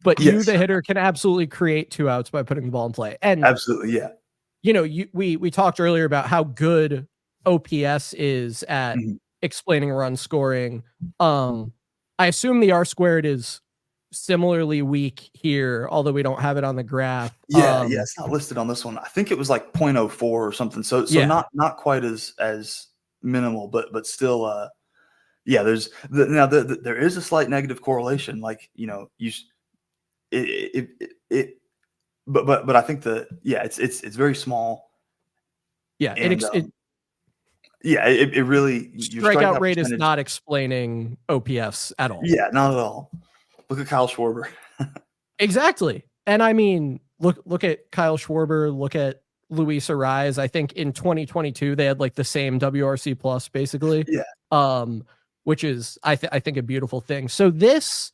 but yes, you the hitter can absolutely create 2 outs by putting the ball in play. And absolutely, yeah. We talked earlier about how good OPS is at explaining run scoring. I assume the R squared is similarly weak here, although we don't have it on the graph. Yeah, it's not listed on this one. I think it was like 0.04 or something. So not quite as minimal, but still, there's there is a slight negative correlation. Like, but I think it's very small. Yeah, and, it really strikeout rate is not explaining OPS at all. Yeah, not at all. Look at Kyle Schwarber. Exactly. And I mean, look at Kyle Schwarber, look at Luis Ariz. I think in 2022 they had like the same WRC plus basically. Yeah. Which is I think a beautiful thing. So this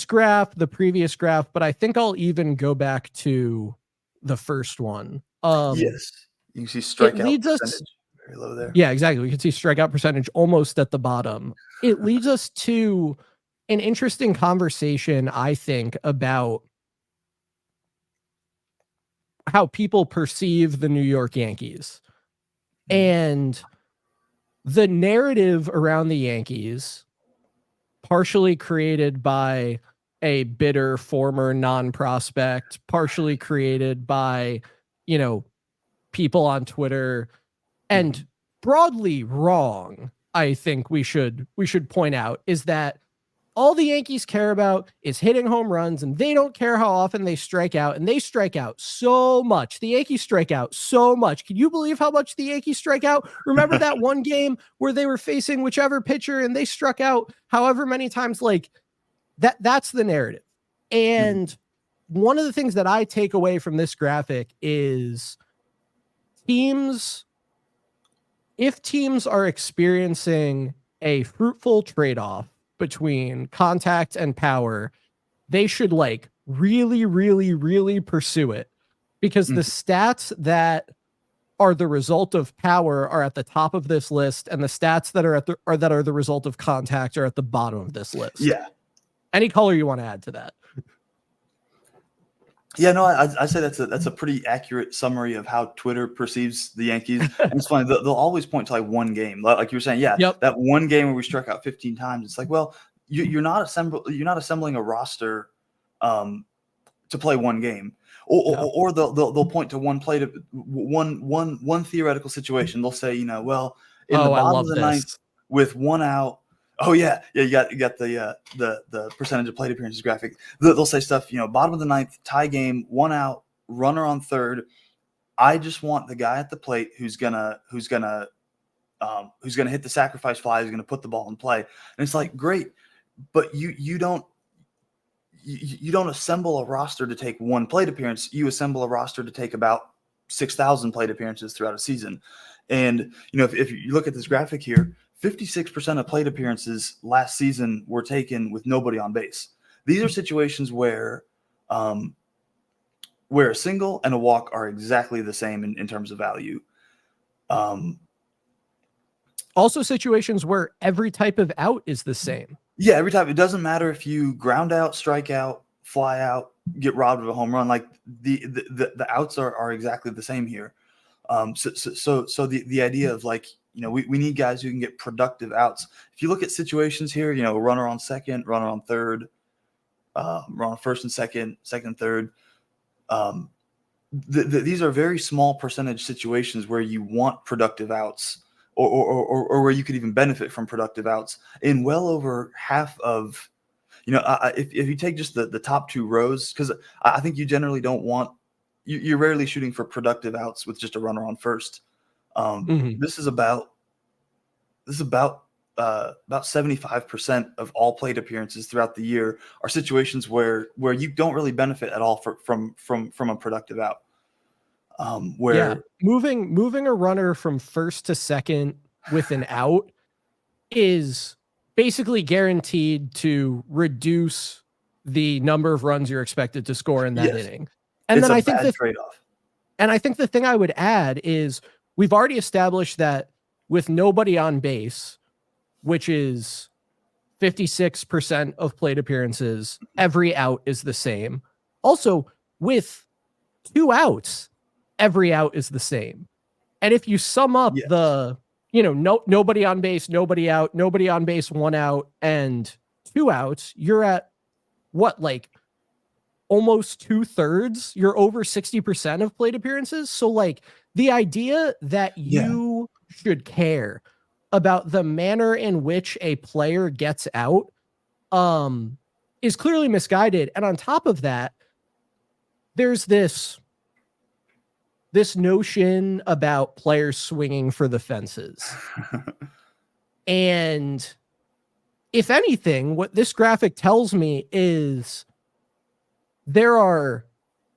graph, the previous graph, but I think I'll even go back to the first one. Yes. You can see strikeout percentage very low there. Yeah, exactly. We can see strikeout percentage almost at the bottom. It leads us to an interesting conversation, I think, about how people perceive the New York Yankees. And the narrative around the Yankees, partially created by a bitter former non-prospect, partially created by, people on Twitter, and broadly wrong, I think we should point out, is that all the Yankees care about is hitting home runs, and they don't care how often they strike out, and they strike out so much. The Yankees strike out so much. Can you believe how much the Yankees strike out? Remember that one game where they were facing whichever pitcher and they struck out however many times? Like that's the narrative. And one of the things that I take away from this graphic is if teams are experiencing a fruitful trade-off between contact and power, they should really, really, really pursue it, because the stats that are the result of power are at the top of this list, and the stats that are the result of contact are at the bottom of this list. Yeah. Any color you want to add to that? Yeah, no, I say that's a pretty accurate summary of how Twitter perceives the Yankees. And it's funny, they'll always point to one game, like you were saying. Yeah, yep. That one game where we struck out 15 times. It's like, well, you're not assembling a roster to play one game, or they'll point to one play to one theoretical situation. They'll say, well, in the bottom of the ninth with 1 out. Oh yeah, you got the percentage of plate appearances graphic. They'll say stuff, bottom of the ninth, tie game, 1 out, runner on third. I just want the guy at the plate who's gonna who's going to hit the sacrifice fly, who's going to put the ball in play. And it's like, great, but you don't assemble a roster to take one plate appearance. You assemble a roster to take about 6,000 plate appearances throughout a season. And, if you look at this graphic here, 56% of plate appearances last season were taken with nobody on base. These are situations where a single and a walk are exactly the same in terms of value. Also situations where every type of out is the same. Yeah, every time. It doesn't matter if you ground out, strike out, fly out, get robbed of a home run. Like the outs are exactly the same here. So the idea of like, we need guys who can get productive outs. If you look at situations here, runner on second, runner on third, runner on first and second, third. These are very small percentage situations where you want productive outs. Or where you could even benefit from productive outs. In well over half of, if you take just the top two rows, because I think you generally don't want, you're rarely shooting for productive outs with just a runner on first. This is about 75% of all plate appearances throughout the year are situations where you don't really benefit at all from a productive out. Moving a runner from first to second with an out is basically guaranteed to reduce the number of runs you're expected to score in that inning. And it's then a I think bad trade-off. And I think the thing I would add is we've already established that with nobody on base, which is 56% of plate appearances, every out is the same. Also, with 2 outs, every out is the same. And if you sum up nobody on base, nobody out, nobody on base, 1 out, and 2 outs, you're at what, like almost 2/3? You're over 60% of plate appearances. So like the idea that you should care about the manner in which a player gets out is clearly misguided. And on top of that, there's this notion about players swinging for the fences. And if anything, what this graphic tells me is there are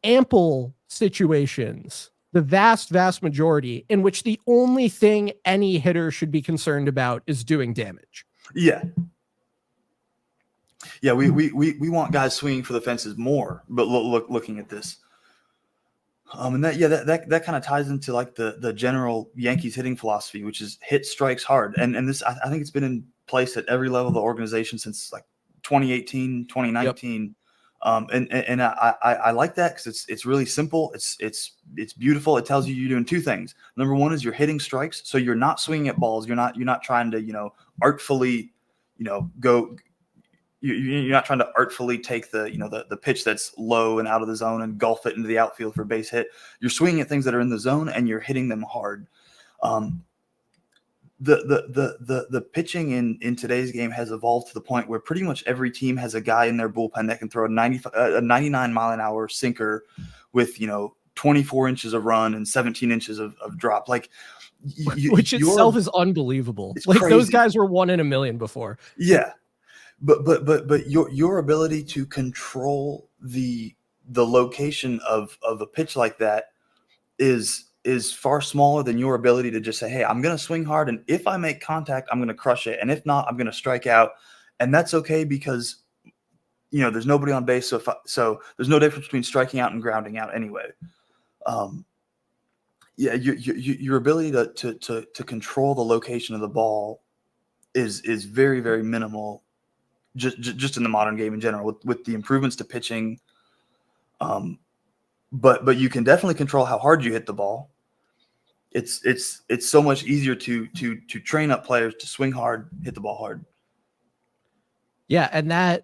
ample situations, the vast majority, in which the only thing any hitter should be concerned about is doing damage. Yeah. Yeah, we want guys swinging for the fences more, but looking at this. And that kind of ties into like the general Yankees hitting philosophy, which is hit strikes hard. And this, I think it's been in place at every level of the organization since like 2018, 2019. Yep. And I like that because it's really simple. It's beautiful. It tells you you're doing 2 things. Number 1 is you're hitting strikes, so you're not swinging at balls. You're not trying to artfully go. You're not trying to artfully take the pitch that's low and out of the zone and golf it into the outfield for a base hit. You're swinging at things that are in the zone and you're hitting them hard. The pitching in today's game has evolved to the point where pretty much every team has a guy in their bullpen that can throw a 99 mile an hour sinker with 24 inches of run and 17 inches of drop. Like, which itself is unbelievable. Like crazy. Those guys were 1 in a million before. Yeah. But your ability to control the location of a pitch like that is far smaller than your ability to just say, hey, I'm going to swing hard, and if I make contact, I'm going to crush it, and if not, I'm going to strike out, and that's okay because there's nobody on base, so there's no difference between striking out and grounding out anyway. Your ability to control the location of the ball is very, very minimal. Just in the modern game in general, with the improvements to pitching, but you can definitely control how hard you hit the ball. It's so much easier to train up players to swing hard, hit the ball hard. Yeah, and I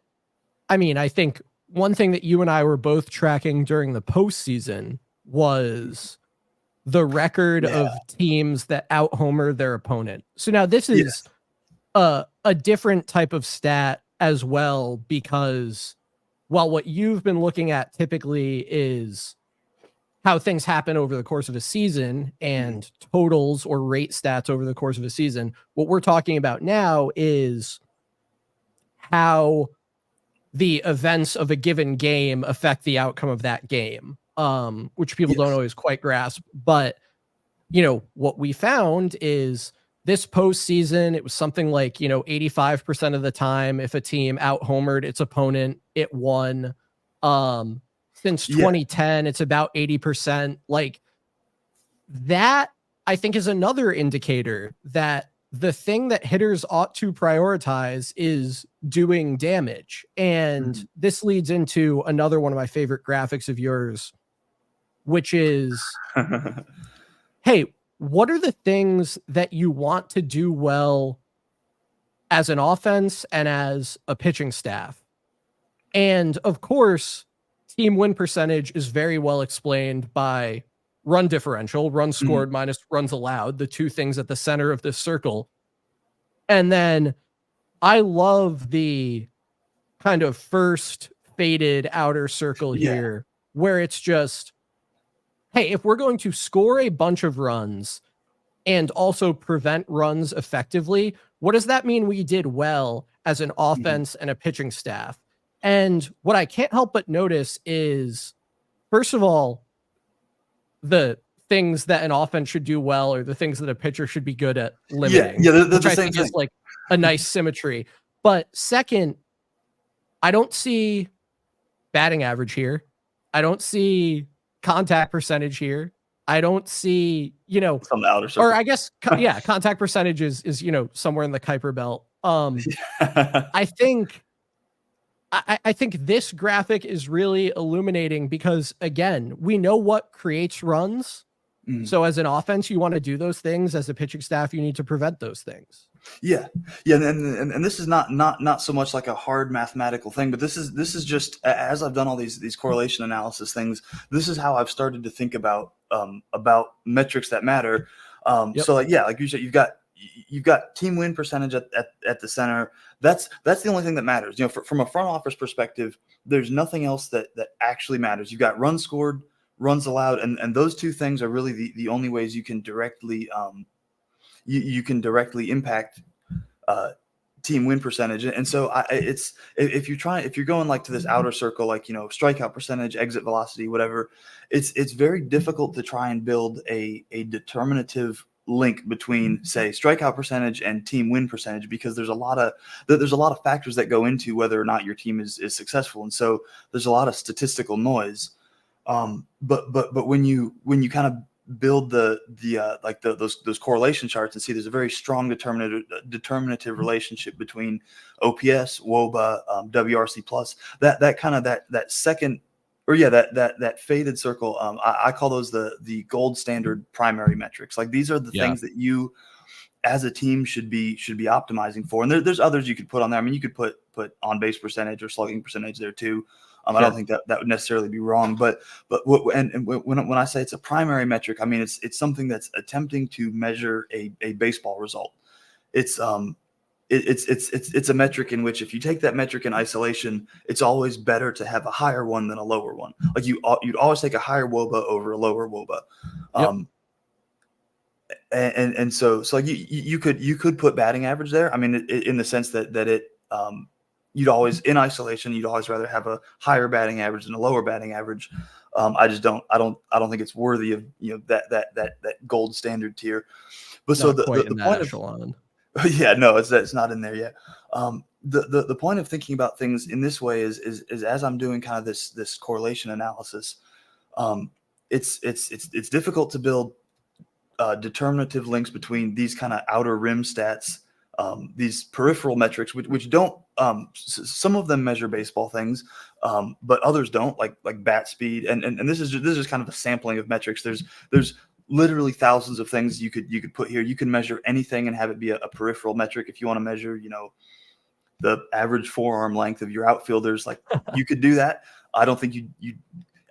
think one thing that you and I were both tracking during the postseason was the record of teams that out homer their opponent. So now this is a different type of stat as well, because while what you've been looking at typically is how things happen over the course of a season and totals or rate stats over the course of a season. What we're talking about now is how the events of a given game affect the outcome of that game, which people don't always quite grasp. But, what we found is this postseason, it was something like, 85% of the time, if a team out-homered its opponent, it won. Since 2010, it's about 80%. Like, that, I think, is another indicator that the thing that hitters ought to prioritize is doing damage. And this leads into another one of my favorite graphics of yours, which is, hey, what are the things that you want to do well as an offense and as a pitching staff? And of course, team win percentage is very well explained by run differential, runs scored minus runs allowed, the two things at the center of this circle. And then I love the kind of first faded outer circle here, where it's just, hey, if we're going to score a bunch of runs and also prevent runs effectively, what does that mean we did well as an offense and a pitching staff? And what I can't help but notice is, first of all, the things that an offense should do well are the things that a pitcher should be good at limiting. Which I think is like a nice symmetry. But second, I don't see batting average here. I don't see contact percentage here. I don't see, some outer circle. Or I guess, contact percentage is somewhere in the Kuiper belt. I think this graphic is really illuminating because, again, we know what creates runs. So as an offense, you want to do those things. As a pitching staff, you need to prevent those things. Yeah. And this is not so much like a hard mathematical thing, but this is just, as I've done all these correlation analysis things, this is how I've started to think about metrics that matter. So like you said, you've got team win percentage at the center. That's the only thing that matters. From a front office perspective, there's nothing else that actually matters. You've got runs scored, runs allowed, and those two things are really the only ways you can directly you can directly impact team win percentage. And so if you're going like to this outer circle, like strikeout percentage, exit velocity, whatever, it's very difficult to try and build a determinative link between, say, strikeout percentage and team win percentage, because there's a lot of factors that go into whether or not your team is successful, and so there's a lot of statistical noise. But when you kind of build those correlation charts and see there's a very strong determinative relationship between OPS, WOBA, WRC plus, that kind of that second, or that faded circle. I call those the gold standard primary metrics. Like, these are the things that you as a team should be optimizing for. And there's others you could put on there. I mean, you could put on base percentage or slugging percentage there too. I don't think that would necessarily be wrong, but when I say it's a primary metric, I mean it's something that's attempting to measure a baseball result. It's a metric in which, if you take that metric in isolation, it's always better to have a higher one than a lower one. Like, you'd always take a higher WOBA over a lower WOBA. And so like you could put batting average there. I mean, in the sense that it you'd always, in isolation, you'd always rather have a higher batting average than a lower batting average. I don't think it's worthy of that gold standard tier. But so the point echelon. It's not in there yet. The point of thinking about things in this way is as I'm doing kind of this correlation analysis, it's difficult to build determinative links between these kind of outer rim stats, these peripheral metrics, which don't, some of them measure baseball things, but others don't, like bat speed. And this is kind of a sampling of metrics. There's literally thousands of things you could put here. You can measure anything and have it be a peripheral metric. If you want to measure, the average forearm length of your outfielders, like, you could do that. I don't think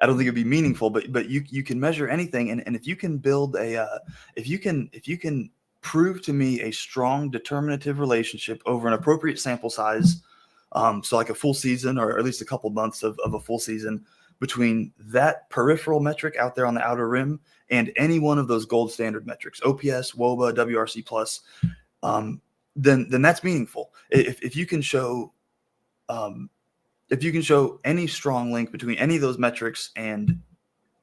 it'd be meaningful, but you can measure anything. And if you can build if you can prove to me a strong determinative relationship over an appropriate sample size, so like a full season, or at least a couple months of a full season, between that peripheral metric out there on the outer rim and any one of those gold standard metrics, OPS, WOBA, WRC plus, then that's meaningful. If you can show any strong link between any of those metrics and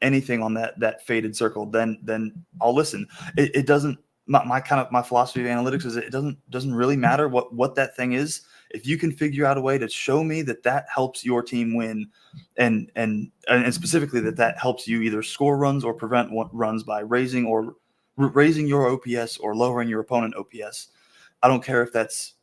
anything on that faded circle, then I'll listen. It doesn't. My philosophy of analytics is it doesn't really matter what that thing is. If you can figure out a way to show me that helps your team win, and specifically that helps you either score runs or prevent runs by raising your OPS or lowering your opponent OPS. I don't care if that's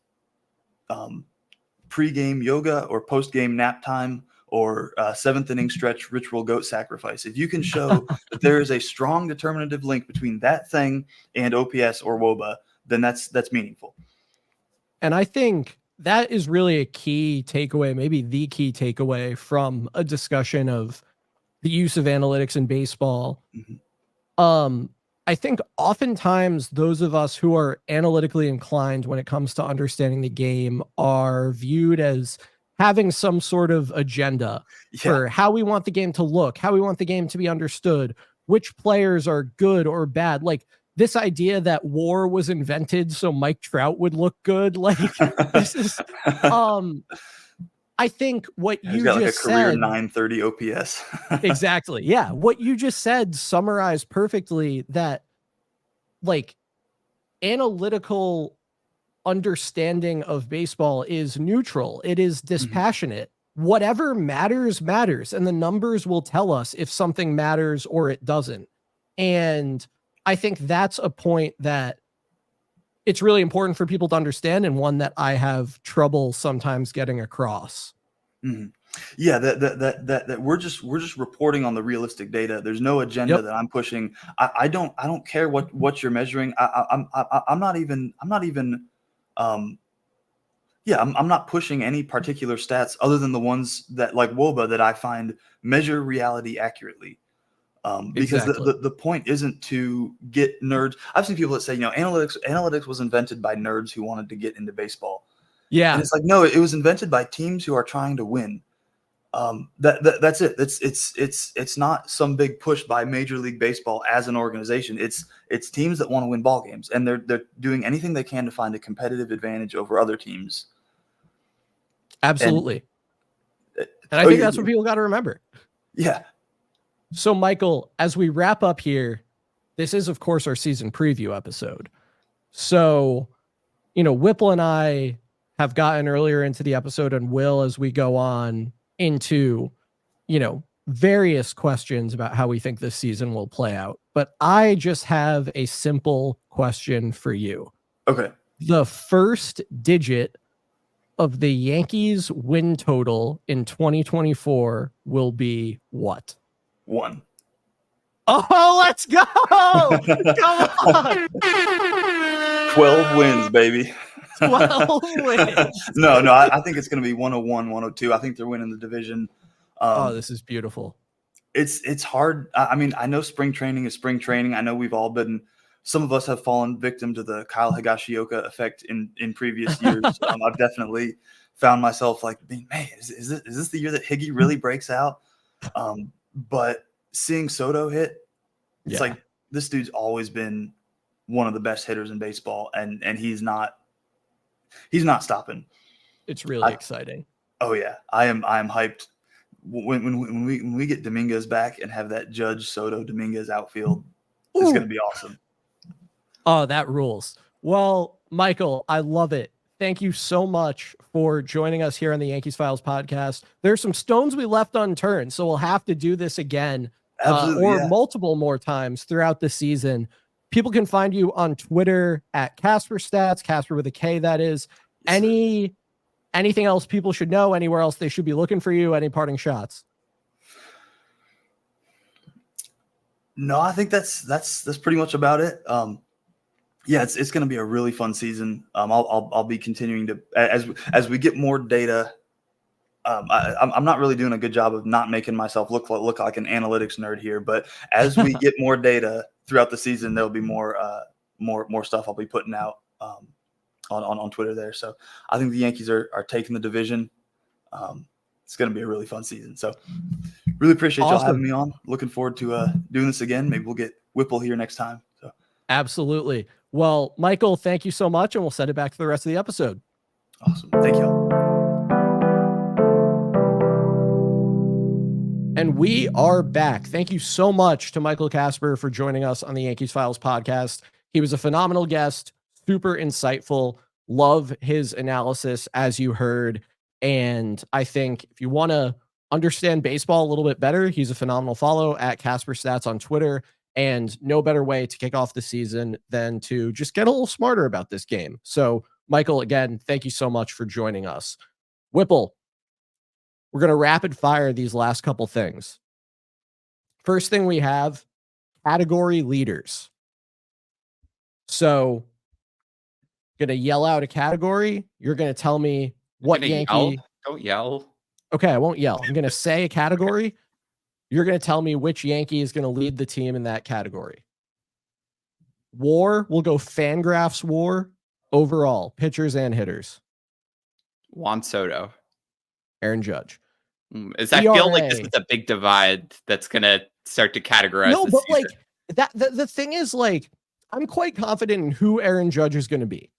pre-game yoga or post-game nap time or seventh inning stretch ritual goat sacrifice. If you can show that there is a strong determinative link between that thing and OPS or WOBA, then that's meaningful. And I think that is really a key takeaway, maybe the key takeaway from a discussion of the use of analytics in baseball. Mm-hmm. I think oftentimes those of us who are analytically inclined when it comes to understanding the game are viewed as having some sort of agenda for how we want the game to look, how we want the game to be understood, which players are good or bad. Like this idea that WAR was invented so Mike Trout would look good. Like this is, I think what you got just like a career said, 930 OPS. Exactly. Yeah. What you just said summarized perfectly that like analytical understanding of baseball is neutral. It is dispassionate. Mm-hmm. Whatever matters. And the numbers will tell us if something matters or it doesn't. And I think that's a point that it's really important for people to understand, and one that I have trouble sometimes getting across. Mm-hmm. Yeah, that we're just reporting on the realistic data. There's no agenda that I'm pushing. I don't care what you're measuring. I'm not pushing any particular stats other than the ones that like WOBA that I find measure reality accurately. Because the point isn't to get nerds. I've seen people that say, analytics was invented by nerds who wanted to get into baseball. Yeah. And it's like, no, it was invented by teams who are trying to win. That's it. It's not some big push by Major League Baseball as an organization. It's teams that want to win ball games, and they're doing anything they can to find a competitive advantage over other teams. Absolutely. And I think that's what people got to remember. Yeah. So, Michael, as we wrap up here, this is, of course, our season preview episode. So, Whipple and I have gotten earlier into the episode and will as we go on into, various questions about how we think this season will play out. But I just have a simple question for you. Okay. The first digit of the Yankees win total in 2024 will be what? 1. Oh, let's go! Come on! 12 wins, baby. 12 wins. No, I think it's going to be 101, 102. I think they're winning the division. This is beautiful. It's hard. I mean, I know spring training is spring training. I know some of us have fallen victim to the Kyle Higashioka effect in previous years. I've definitely found myself like, man, is this the year that Higgy really breaks out? But seeing Soto hit, it's like this dude's always been one of the best hitters in baseball, and he's not stopping. It's really exciting. Oh yeah, I am hyped. When we get Dominguez back and have that Judge Soto Dominguez outfield, it's going to be awesome. Oh, that rules. Well, Michael, I love it. Thank you so much for joining us here on the Yankees Files podcast. There's some stones we left unturned, so we'll have to do this again multiple more times throughout the season. People can find you on Twitter at KasperStats, Kasper with a K, that is. Yes, anything else people should know? Anywhere else they should be looking for you? Any parting shots? No, I think that's pretty much about it. Yeah, it's going to be a really fun season. I'll be continuing to as we get more data. I'm not really doing a good job of not making myself look like an analytics nerd here, but as we get more data throughout the season, there'll be more stuff I'll be putting out on Twitter there. So I think the Yankees are taking the division. It's it's going to be a really fun season. So really appreciate y'all having me on. Looking forward to doing this again. Maybe we'll get Whipple here next time. So absolutely. Well, Michael, thank you so much, and we'll send it back to the rest of the episode. Awesome. Thank you. And we are back. Thank you so much to Michael Kasper for joining us on the Yankees Files podcast. He was a phenomenal guest, super insightful. Love his analysis, as you heard. And I think if you want to understand baseball a little bit better, he's a phenomenal follow at KasperStats on Twitter. And no better way to kick off the season than to just get a little smarter about this game. So, Michael, again, thank you so much for joining us. Whipple, we're going to rapid fire these last couple things. First thing we have, category leaders. So, going to yell out a category. You're going to tell me what Yankee. Yell? Don't yell. Okay, I won't yell. I'm going to say a category. You're going to tell me which Yankee is going to lead the team in that category. WAR, we'll go Fangraphs WAR overall, pitchers and hitters. Juan Soto. Aaron Judge. I feel like this is a big divide that's going to start to categorize. No, but season. like the thing is, like, I'm quite confident in who Aaron Judge is going to be.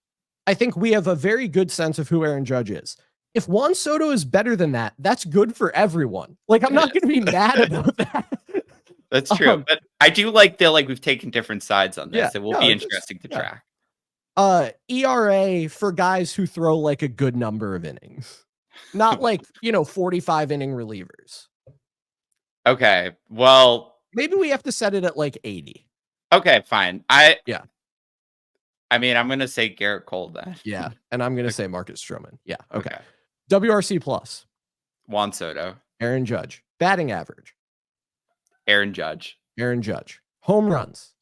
I think we have a very good sense of who Aaron Judge is. If Juan Soto is better than that, that's good for everyone. Like, I'm not going to be mad about that. That's true. But I do like that, like, we've taken different sides on this. Yeah, It will be interesting to track. ERA for guys who throw like a good number of innings. Not like, 45 inning relievers. Okay. Well, maybe we have to set it at like 80. Okay, fine. I mean, I'm going to say Garrett Cole then. Yeah. And I'm going to say Marcus Stroman. Yeah. Okay. WRC plus. Juan Soto. Aaron Judge. Batting average. Aaron Judge. Aaron Judge. Home runs.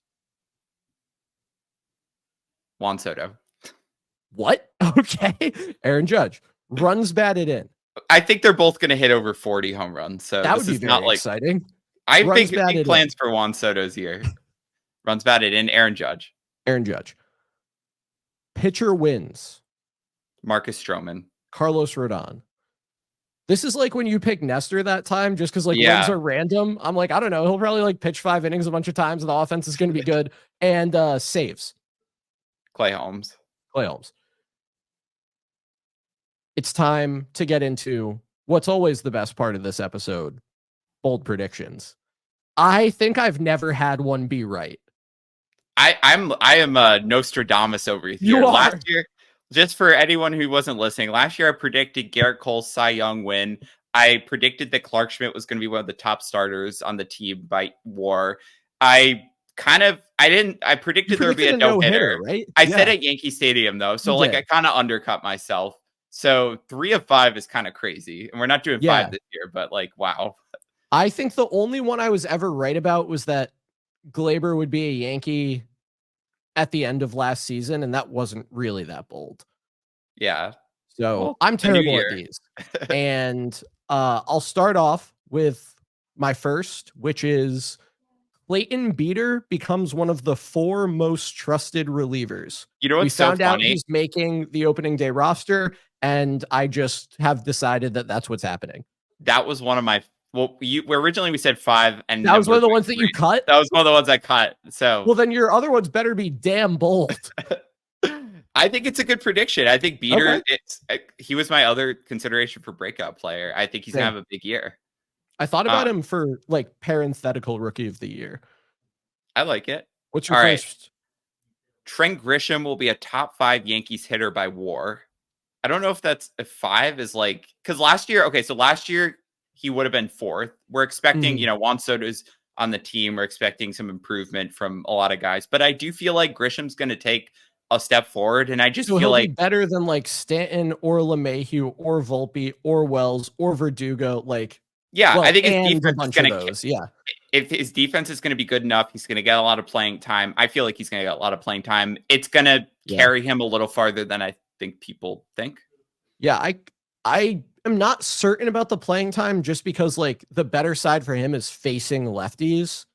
Juan Soto. What? Okay. Aaron Judge. Runs batted in. I think they're both going to hit over 40 home runs. So that would be very exciting. I think big plans for Juan Soto's year. Runs batted in. Aaron Judge. Aaron Judge. Pitcher wins. Marcus Stroman. Carlos Rodon. This is like when you pick Nestor that time, just because wins are random. I'm like, I don't know. He'll probably like pitch 5 innings a bunch of times and the offense is going to be good. And saves. Clay Holmes. Clay Holmes. It's time to get into what's always the best part of this episode. Bold predictions. I think I've never had one be right. I am a Nostradamus over here. Last year, just for anyone who wasn't listening, last year I predicted Garrett Cole's Cy Young win. I predicted that Clark Schmidt was going to be one of the top starters on the team by WAR. I predicted there would be a no-hitter. Right? I said at Yankee Stadium though, so I kind of undercut myself. So 3 of 5 is kind of crazy, and we're not doing 5 this year, but wow. I think the only one I was ever right about was that Glaber would be a Yankee at the end of last season, and that wasn't really that bold. Yeah. So I'm terrible at these. And I'll start off with my first, which is Clayton Beeter becomes one of the 4 most trusted relievers. You know what's we found so out funny? He's making the opening day roster, and I just have decided that that's what's happening. That was one of my originally we said 5, and that was one of the ones that you cut. That was one of the ones I cut. So well, then your other ones better be damn bold. I think it's a good prediction. I think Beeter. He was my other consideration for breakout player. I think he's gonna have a big year. I thought about him for parenthetical rookie of the year. I like it. What's your first? Trent Grisham will be a top 5 Yankees hitter by WAR. I don't know if that's if 5 is because last year. Okay, so last year he would have been 4th. We're expecting, Juan Soto's on the team. We're expecting some improvement from a lot of guys, but I do feel like Grisham's going to take a step forward, and I just feel like better than Stanton or LeMahieu or Volpe or Wells or Verdugo. I think his defense is going to. If his defense is going to be good enough, he's going to get a lot of playing time. I feel like he's going to get a lot of playing time. It's going to carry him a little farther than I think people think. Yeah, I am not certain about the playing time just because the better side for him is facing lefties.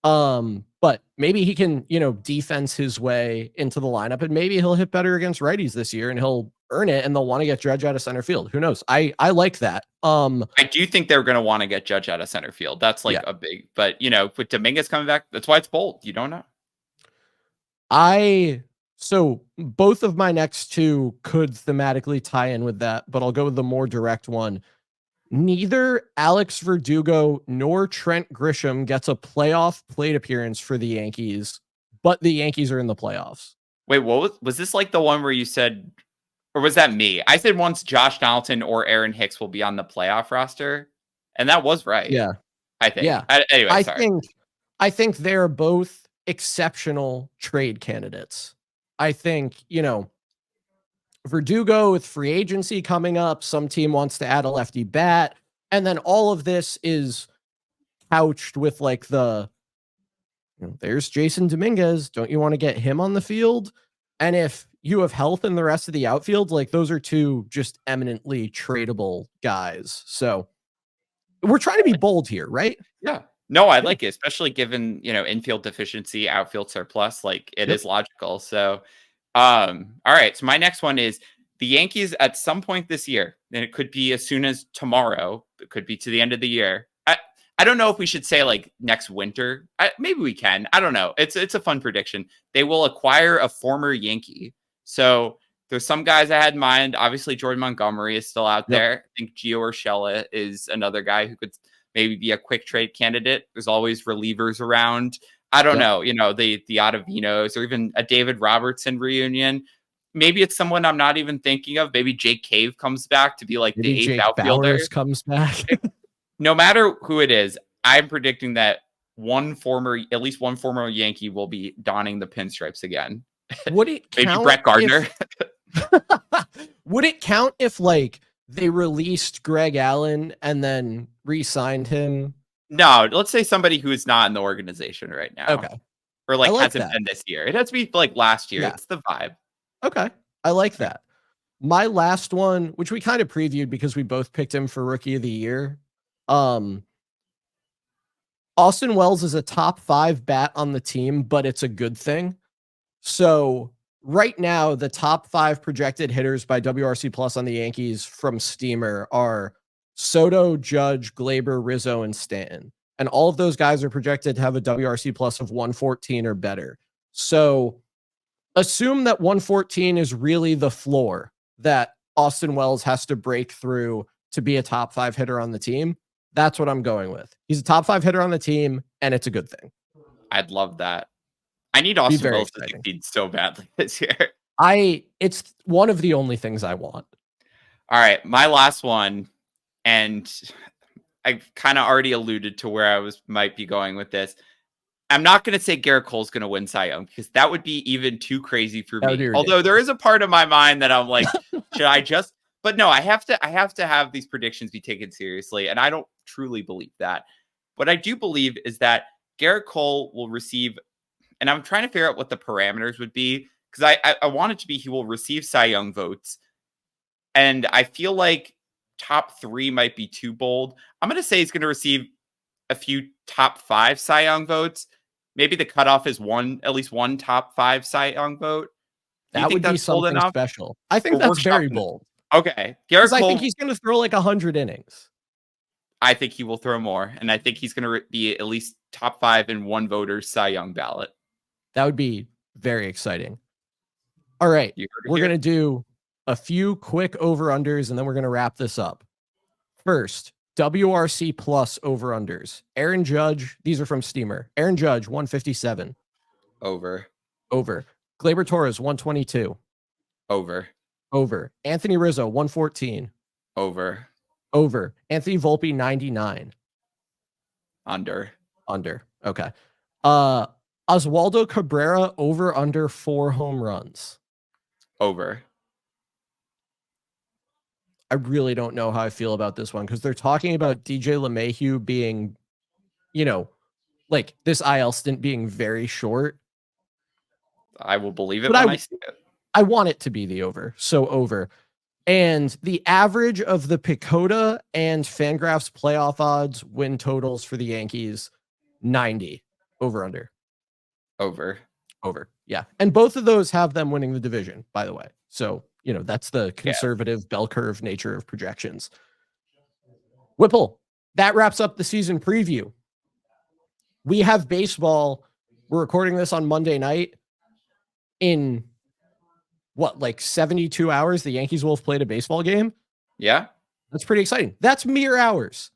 But but maybe he can, defense his way into the lineup, and maybe he'll hit better against righties this year and he'll earn it, and they'll want to get Judge out of center field. Who knows? I like that. I do think they're going to want to get Judge out of center field. That's like a big, but with Dominguez coming back, that's why it's bold. You don't know. So both of my next two could thematically tie in with that, but I'll go with the more direct one. Neither Alex Verdugo nor Trent Grisham gets a playoff plate appearance for the Yankees, but the Yankees are in the playoffs. Wait, what was this like the one where you said, or was that me? I said once Josh Donaldson or Aaron Hicks will be on the playoff roster, and that was right. Yeah, I think. Yeah. Anyway, sorry. I think they're both exceptional trade candidates. I think, Verdugo with free agency coming up, some team wants to add a lefty bat, and then all of this is couched with like there's Jason Dominguez. Don't you want to get him on the field? And if you have health in the rest of the outfield, like those are two just eminently tradable guys. So we're trying to be bold here, right? Yeah. No, I like it, especially given, infield deficiency, outfield surplus, like it is logical. So, all right. So my next one is the Yankees at some point this year, and it could be as soon as tomorrow. It could be to the end of the year. I don't know if we should say like next winter. Maybe we can. I don't know. It's a fun prediction. They will acquire a former Yankee. So there's some guys I had in mind. Obviously, Jordan Montgomery is still out there. I think Gio Urshela is another guy who could maybe be a quick trade candidate. There's always relievers around. I don't know, the Ottavinos or even a David Robertson reunion. Maybe it's someone I'm not even thinking of. Maybe Jake Cave comes back to be like maybe the eighth Jake outfielder. Bowers comes back. No matter who it is, I'm predicting that at least one former Yankee will be donning the pinstripes again. Would it maybe count Brett Gardner? Would it count if like they released Greg Allen and then re-signed him? No, let's say somebody who is not in the organization right now. Okay. Or like hasn't been this year. It has to be like last year. Yeah. It's the vibe. Okay. I like that. My last one, which we kind of previewed because we both picked him for Rookie of the Year. Austin Wells is a top 5 bat on the team, but it's a good thing. So right now, the top 5 projected hitters by WRC Plus on the Yankees from Steamer are Soto, Judge, Glaber, Rizzo, and Stanton. And all of those guys are projected to have a WRC Plus of 114 or better. So assume that 114 is really the floor that Austin Wells has to break through to be a top 5 hitter on the team. That's what I'm going with. He's a top 5 hitter on the team, and it's a good thing. I'd love that. I need Austin Wells to succeed so badly this year. It's one of the only things I want. All right, my last one, and I kind of already alluded to where I might be going with this. I'm not going to say Garrett Cole's going to win Cy Young because that would be even too crazy for me. Although there is a part of my mind that I'm like, should I just? But no, I have to have these predictions be taken seriously, and I don't truly believe that. What I do believe is that Garrett Cole will receive, and I'm trying to figure out what the parameters would be because I want it to be he will receive Cy Young votes, and I feel like top 3 might be too bold. I'm going to say he's going to receive a few top 5 Cy Young votes. Maybe the cutoff is at least one top 5 Cy Young vote. That would be something special. I think that's very bold. Okay. Garrett Cole, I think he's going to throw like 100 innings. I think he will throw more. And I think he's going to be at least top 5 in one voter's Cy Young ballot. That would be very exciting. All right. We're going to do a few quick over-unders, and then we're going to wrap this up. First, WRC plus over-unders. Aaron Judge, these are from Steamer. Aaron Judge, 157. Over. Glaber Torres, 122. Over. Anthony Rizzo, 114. Over. Anthony Volpe, 99. Under. Okay. Oswaldo Cabrera, over under 4 home runs. Over. I really don't know how I feel about this one because they're talking about DJ LeMahieu being, like this IL stint being very short. I will believe it when I see it. I want it to be the over. So over. And the average of the Picoda and Fangraphs playoff odds win totals for the Yankees, 90 over under. Over. Yeah. And both of those have them winning the division, by the way. So, that's the conservative bell curve nature of projections. Whipple, that wraps up the season preview. We have baseball. We're recording this on Monday night. In 72 hours, the Yankees will have played a baseball game? Yeah. That's pretty exciting. That's mere hours.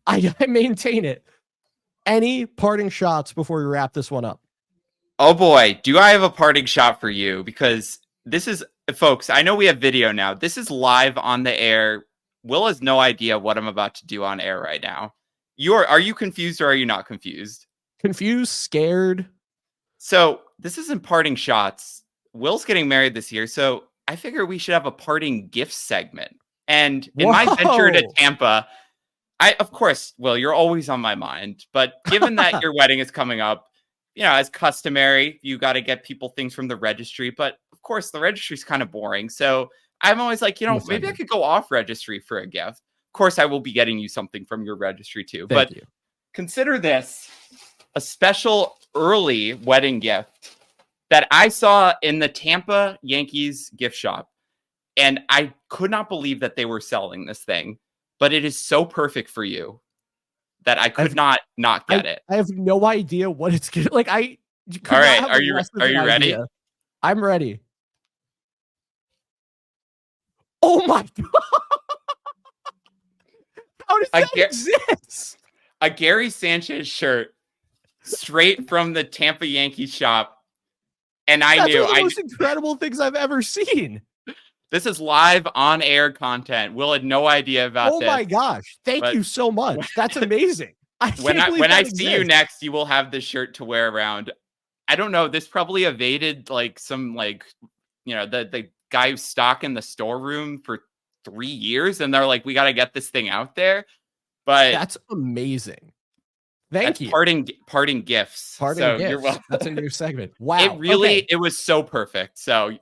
I maintain it. Any parting shots before we wrap this one up? Oh boy, do I have a parting shot for you, because this is, folks, I know we have video now. This is live on the air. Will has no idea what I'm about to do on air right now. Are you confused or are you not confused? Confused, scared. So this isn't parting shots. Will's getting married this year, so I figure we should have a parting gift segment. And in my venture to Tampa, of course, Will, you're always on my mind. But given that your wedding is coming up, as customary, you got to get people things from the registry. But of course, the registry is kind of boring. So I'm always like, maybe I could go off registry for a gift. Of course, I will be getting you something from your registry too. Thank you. Consider this a special early wedding gift that I saw in the Tampa Yankees gift shop. And I could not believe that they were selling this thing, but it is so perfect for you that I could not get it. I have no idea what it's going to, all right. Are you ready? I'm ready. Oh my God. How does that exist? A Gary Sanchez shirt straight from the Tampa Yankees shop. And That's one of the most incredible things I've ever seen. This is live on air content. Will had no idea about this. Oh my gosh. Thank you so much. That's amazing. When I see you next, you will have this shirt to wear around. I don't know. This probably evaded the guy who's stocking the storeroom for 3 years. And they're like, we got to get this thing out there. But that's amazing. Thank you. Parting gifts. Parting gifts. You're welcome. That's a new segment. Wow. It was so perfect. So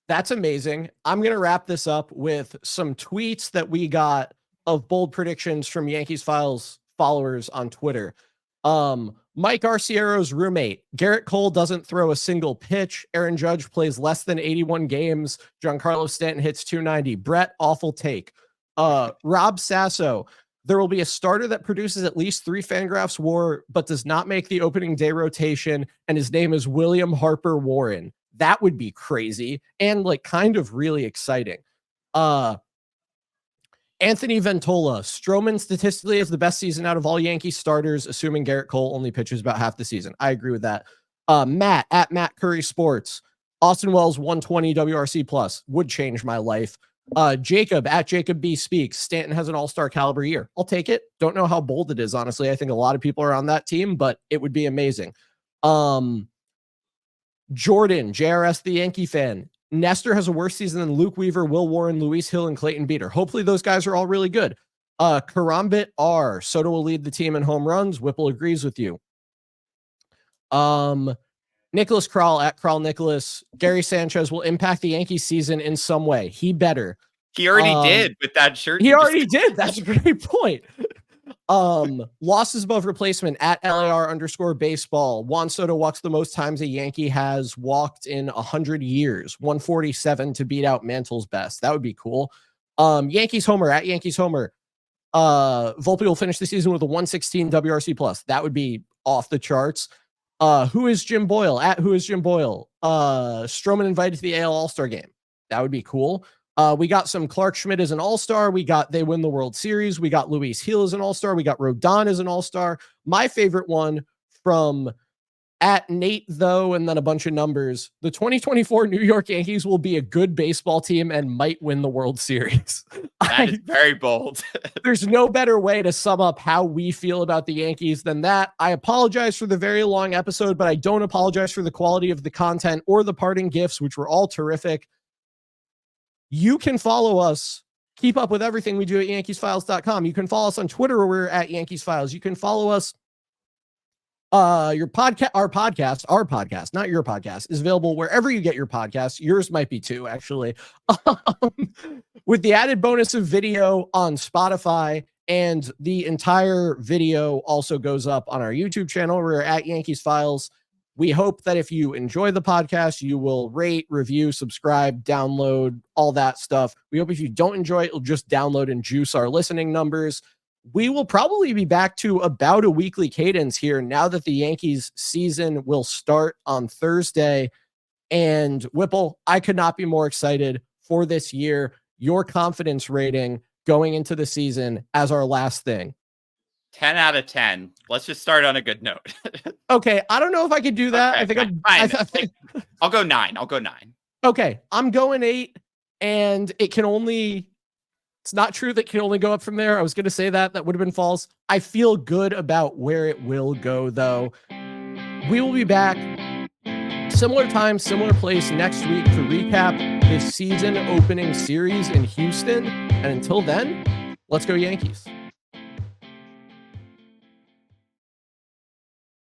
that's amazing. I'm going to wrap this up with some tweets that we got of bold predictions from Yankees Files followers on Twitter. Mike Arciero's roommate, Garrett Cole doesn't throw a single pitch. Aaron Judge plays less than 81 games. Giancarlo Stanton hits 290. Brett, awful take. Rob Sasso, there will be a starter that produces at least 3 Fangraphs WAR, but does not make the opening day rotation, and his name is William Harper Warren. That would be crazy and kind of really exciting. Anthony Ventola, Stroman statistically has the best season out of all Yankee starters, assuming Garrett Cole only pitches about half the season. I agree with that. Matt at Matt Curry Sports, Austin Wells 120 WRC plus would change my life. Jacob at Jacob B Speaks, Stanton has an all-star caliber year. I'll take it. Don't know how bold it is, honestly. I think a lot of people are on that team, but it would be amazing. Jordan, JRS the Yankee fan, Nestor has a worse season than Luke Weaver, Will Warren, Luis Hill, and Clayton Beater. Hopefully those guys are all really good. Karambit R, Soto will lead the team in home runs. Whipple agrees with you. Nicholas Kral at Kral Nicholas, Gary Sanchez will impact the Yankees season in some way. He better. He already did with that shirt. He already did. That's a great point. Losses above replacement at LAR_baseball. Juan Soto walks the most times a Yankee has walked in 100 years. 147 to beat out Mantle's best. That would be cool. Yankees Homer at Yankees Homer. Volpe will finish the season with a 116 WRC plus. That would be off the charts. Who is Jim Boyle at Who is Jim Boyle? Stroman invited to the AL All-Star game. That would be cool. We got some Clark Schmidt as an all-star. We got they win the World Series. We got Luis Hill as an all-star. We got Rodon as an all-star. My favorite one from at Nate, though, and then a bunch of numbers. The 2024 New York Yankees will be a good baseball team and might win the World Series. That is very bold. There's no better way to sum up how we feel about the Yankees than that. I apologize for the very long episode, but I don't apologize for the quality of the content or the parting gifts, which were all terrific. You can follow us, keep up with everything we do at YankeesFiles.com. You can follow us on Twitter where we're at YankeesFiles. You can follow us. Our podcast, not your podcast, is available wherever you get your podcasts. Yours might be too, actually. With the added bonus of video on Spotify, and the entire video also goes up on our YouTube channel. We're at Yankees Files. We hope that if you enjoy the podcast, you will rate, review, subscribe, download, all that stuff. We hope if you don't enjoy it, you'll just download and juice our listening numbers. We will probably be back to about a weekly cadence here now that the Yankees season will start on Thursday. And Whipple, I could not be more excited for this year. Your confidence rating going into the season as our last thing. 10 out of 10. Let's just start on a good note. Okay, I don't know if I could do that. Okay, I think fine. I'll go 9. I'll go 9. Okay, I'm going 8, and it's not true that it can only go up from there. I was going to say that would have been false. I feel good about where it will go, though. We will be back similar time, similar place next week to recap the season opening series in Houston. And until then, let's go Yankees.